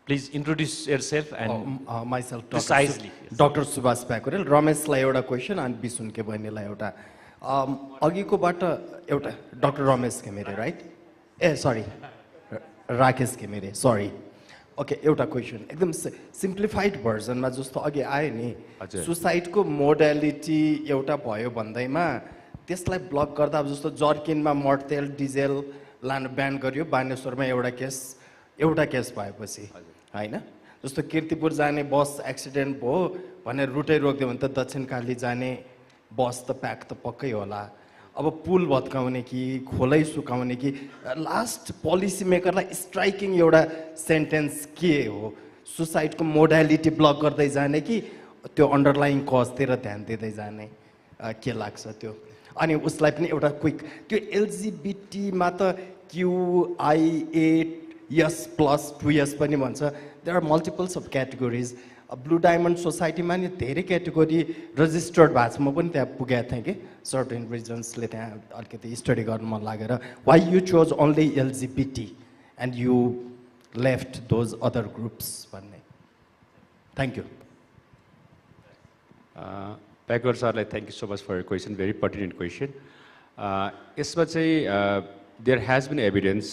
please introduce yourself and myself, precisely. Dr. Subhash Pokhrel. Rameshलाई एउटा question अनि बिसुनके बहिनीलाई एउटा अघिकोबाट एउटा doctor Ramesh Ghimire right सरी राकेश घिमिरे सरी okay एउटा question एकदम simplified भर्जनमा जस्तो अघि आयो नि सुसाइडको मोडालिटी एउटा भयो भन्दैमा त्यसलाई ब्लक गर्दा अब जस्तो जर्किनमा मट्तेल डिजेल लान ब्यान गर्यो बानेश्वरमा एउटा केस भएपछि हैन जस्तो कीर्तिपुर जाने बस एक्सिडेन्ट भयो भनेर रुटै रोक्दियो भने त दक्षिणकाली जाने बस त प्याक त पक्कै होला अब पुल भत्काउने कि खोलै सुकाउने कि लास्ट पोलिसी मेकरलाई स्ट्राइकिङ एउटा सेन्टेन्स के हो सुसाइडको मोडालिटी ब्लक गर्दै जाने कि त्यो अन्डरलाइङ कजतिर ध्यान दिँदै जाने के लाग्छ त्यो अनि उसलाई पनि एउटा क्विक त्यो एलजीबीटीमा त QIA yes plus 2S पनि भन्छ there are multiples of categories blue diamond सोसाइटीमा नि धेरै क्याटेगोरी रजिस्टर्ड भएको छ म पनि त्यहाँ पुगेको थिएँ कि सर्टेन रिजन्सले त्यहाँ अलिकति स्टडी गर्नु मन लागेर why you chose only LGBT and you left those other groups भन्ने थ्याङ्क यू Pokhrel सरलाई thank you so much for your question, very pertinent question. यसमा चाहिँ there has been evidence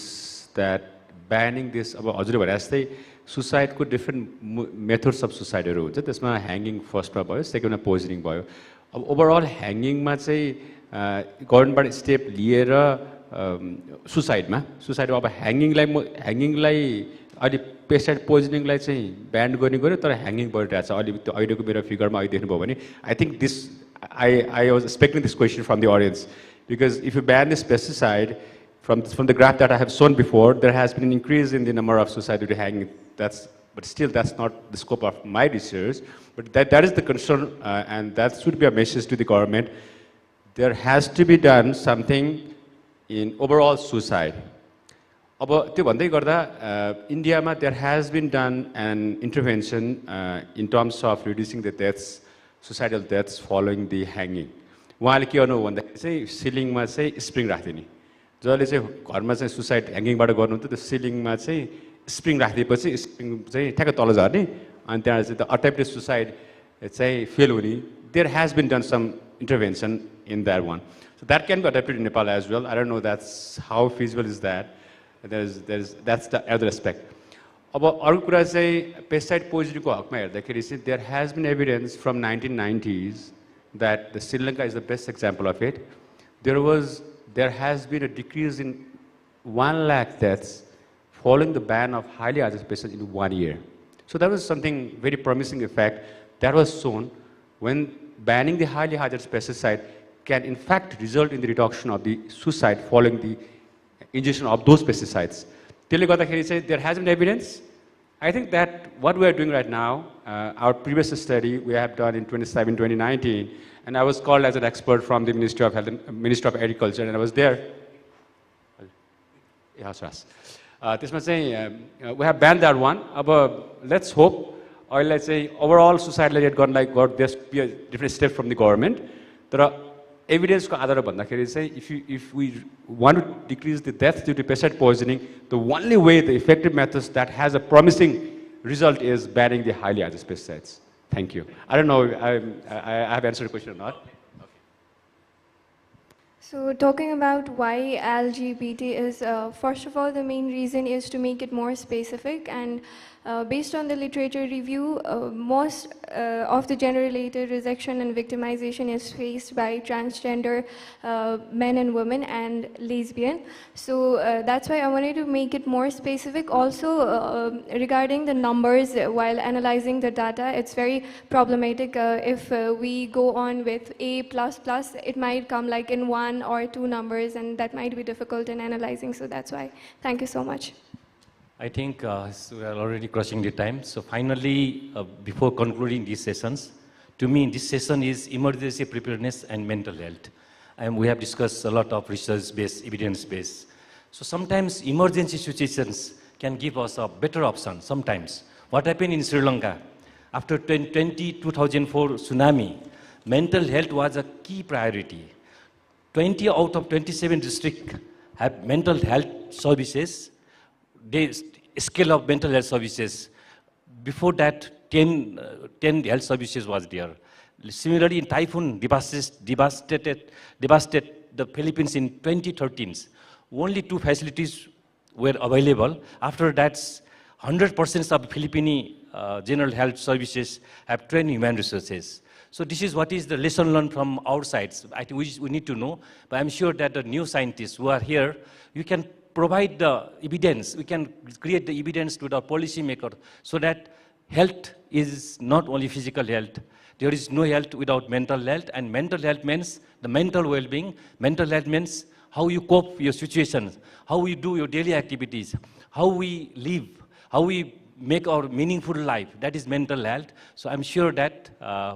that banning this अब हजुरले भने जस्तै सुसाइडको different methods of सुसाइडहरू हुन्छ त्यसमा ह्याङ्गिङ फर्स्टमा भयो सेकेन्डमा पोइजनिङ भयो अब ओभरअल ह्याङ्गिङमा चाहिँ गभर्मेन्टबाट स्टेप लिएर सुसाइडमा अब ह्याङ्गिङलाई अहिले पेसाइड पोइजनिङलाई चाहिँ ब्यान्ड गर्ने गऱ्यो तर ह्याङ्गिङ बढिरहेको छ अहिले त्यो अहिलेको मेरो फिगरमा अहिले देख्नुभयो भने I think this I was expecting this question from the audience because if you ban this pesticide from the graph that I have shown before, there has been an increase in the number of suicide due to hanging. But still, that's not the scope of my research. But that is the concern, and that should be a message to the government. There has to be done something in overall suicide. अब त्यो भन्दै गर्दा इन्डियामा there has been done an intervention in terms of reducing the deaths, suicidal deaths following the hanging. उहाँले के गर्नु भन्दाखेरि चाहिँ सिलिङमा चाहिँ स्प्रिङ राखिदिने जसले चाहिँ घरमा चाहिँ सुसाइड ह्याङ्गिङबाट गर्नुहुन्छ त्यो सिलिङमा चाहिँ स्प्रिङ राखिदिएपछि स्प्रिङ चाहिँ ठ्याक्क तल झर्ने अनि त्यहाँ चाहिँ द अटेम्प्टेड सुसाइड चाहिँ फेल हुने there has been done some intervention in that one so that can be adapted in Nepal as well I don't know that's how feasible is that that's the other aspect अब अर्को कुरा चाहिँ pesticide पोइजनिङको हकमा हेर्दाखेरि चाहिँ there has been evidence from 1990s that the Sri Lanka is the best example of it. There has been a decrease in 1 lakh deaths following the ban of highly hazardous pesticides in 1 year. So that was something very promising effect that was shown when banning the highly hazardous pesticide can in fact result in the reduction of the suicide following the ingestion of those pesticides. There has been evidence. I think that what we are doing right now, our previous study we have done in 2019, and I was called as an expert from the Ministry of Health and Ministry of Agriculture, and I was there. We have banned that one. Let's hope, or let's say overall society rate gone like God. There's be a different step from the government. There are evidence ko adhara bhandakeri चाहिँ if we want to decrease the deaths due to pesticide poisoning, the only way, the effective methods that has a promising result is banning the highly hazardous pesticides. Thank you. I don't know if I have answered the question or not. So talking about why LGBT is, first of all, the main reason is to make it more specific, and based on the literature review, most of the gender-related rejection and victimization is faced by transgender men and women and lesbian. So that's why I wanted to make it more specific. Also, regarding the numbers, while analyzing the data, it's very problematic. If we go on with A++, it might come like in 1 or 2 numbers, and that might be difficult in analyzing. So that's why. Thank you so much. I think so we are already crossing the time. So finally, before concluding these sessions, to me this session is emergency preparedness and mental health. And we have discussed a lot of research-based, evidence-based. So sometimes emergency situations can give us a better option sometimes. What happened in Sri Lanka? After 2004 tsunami, mental health was a key priority. 20 out of 27 districts have mental health services. The scale of mental health services, before that 10 health services was there. Similarly, in typhoon devastated the Philippines in 2013, only 2 facilities were available. After that, 100% of Philippine general health services have trained human resources. So this is what is the lesson learned from our sides. I think we need to know, but I'm sure that the new scientists who are here, you can provide the evidence, we can create the evidence to the policymaker so that health is not only physical health. There is no health without mental health, and mental health means the mental well-being. Mental health means how you cope with your situations, how you do your daily activities, how we live, how we make our meaningful life. That is mental health. So I'm sure that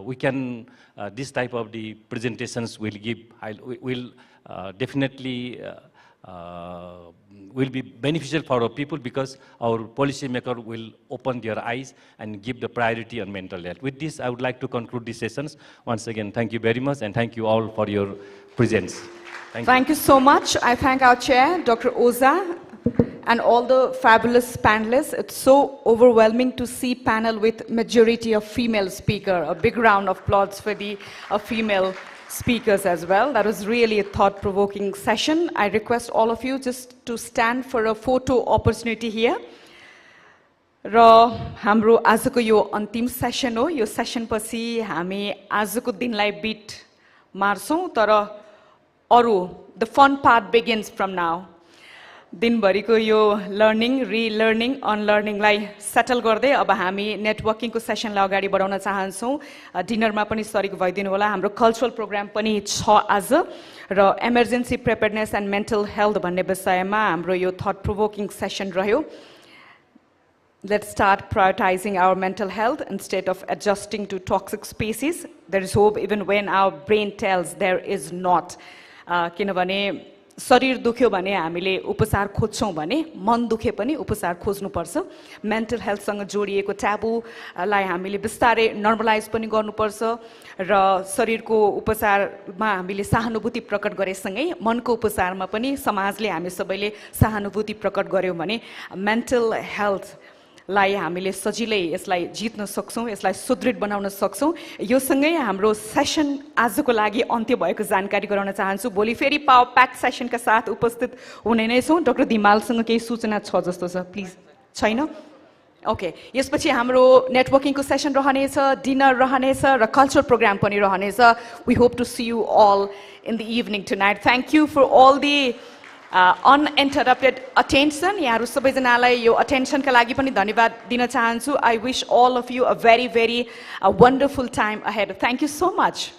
we can, this type of the presentations will give, will definitely will be beneficial for our people, because our policymaker will open their eyes and give the priority on mental health. With this, I would like to conclude these sessions. Once again, thank you very much, and thank you all for your presence. Thank you so much. I thank our chair, Dr. Ojha, and all the fabulous panelists. It's so overwhelming to see panel with majority of female speaker. A big round of applause for the female speakers as well. That was really a thought-provoking session. I request all of you just to stand for a photo opportunity here. र हाम्रो आजको यो अन्तिम session हो. यो session पछि हामी आजको दिनलाई bit मार्छौं, तर अरु the fun part begins from now. दिनभरिको यो लर्निङ, रिलर्निङ, अनलर्निङलाई सेटल गर्दै अब हामी नेटवर्किङको सेसनलाई अगाडि बढाउन चाहन्छौँ. डिनरमा पनि सरिक भइदिनु होला. हाम्रो कल्चरल प्रोग्राम पनि छ आज, र emergency preparedness and mental health भन्ने विषयमा हाम्रो यो थट प्रोभोकिङ सेसन रह्यो. Let's start prioritizing our mental health instead of adjusting to toxic species. There is hope even when our brain tells there is not. किनभने शरीर दुख्यो भने हामीले उपचार खोज्छौं भने मन दुखे पनि उपचार खोज्नुपर्छ. मेन्टल हेल्थसँग जोडिएको ट्याबुलाई हामीले बिस्तारै नर्मलाइज पनि गर्नुपर्छ, र शरीरको उपचारमा हामीले सहानुभूति प्रकट गरेसँगै मनको उपचारमा पनि समाजले हामी सबैले सहानुभूति प्रकट गर्यौं भने मेन्टल हेल्थलाई हामीले सजिलै यसलाई जित्न सक्छौं, यसलाई सुदृढ बनाउन सक्छौं. यो सँगै हाम्रो सेसन आजको लागि अन्त्य भएको जानकारी गराउन चाहन्छु. भोलि फेरि पावर प्याक सेसनका साथ उपस्थित हुने नै छौं. डाक्टर धिमालसँग केही सूचना छ जस्तो छ, प्लिज. छैन? ओके यसपछि हाम्रो नेटवर्किङको सेसन रहनेछ डिनर रहनेछ र कल्चरल प्रोग्राम पनि रहनेछ we hope to see you all in the evening tonight thank you for all the uninterrupted attention यहाँहरू सबैजनालाई यो अटेन्सनका लागि पनि धन्यवाद दिन चाहन्छु I wish all of you a very very wonderful time ahead thank you so much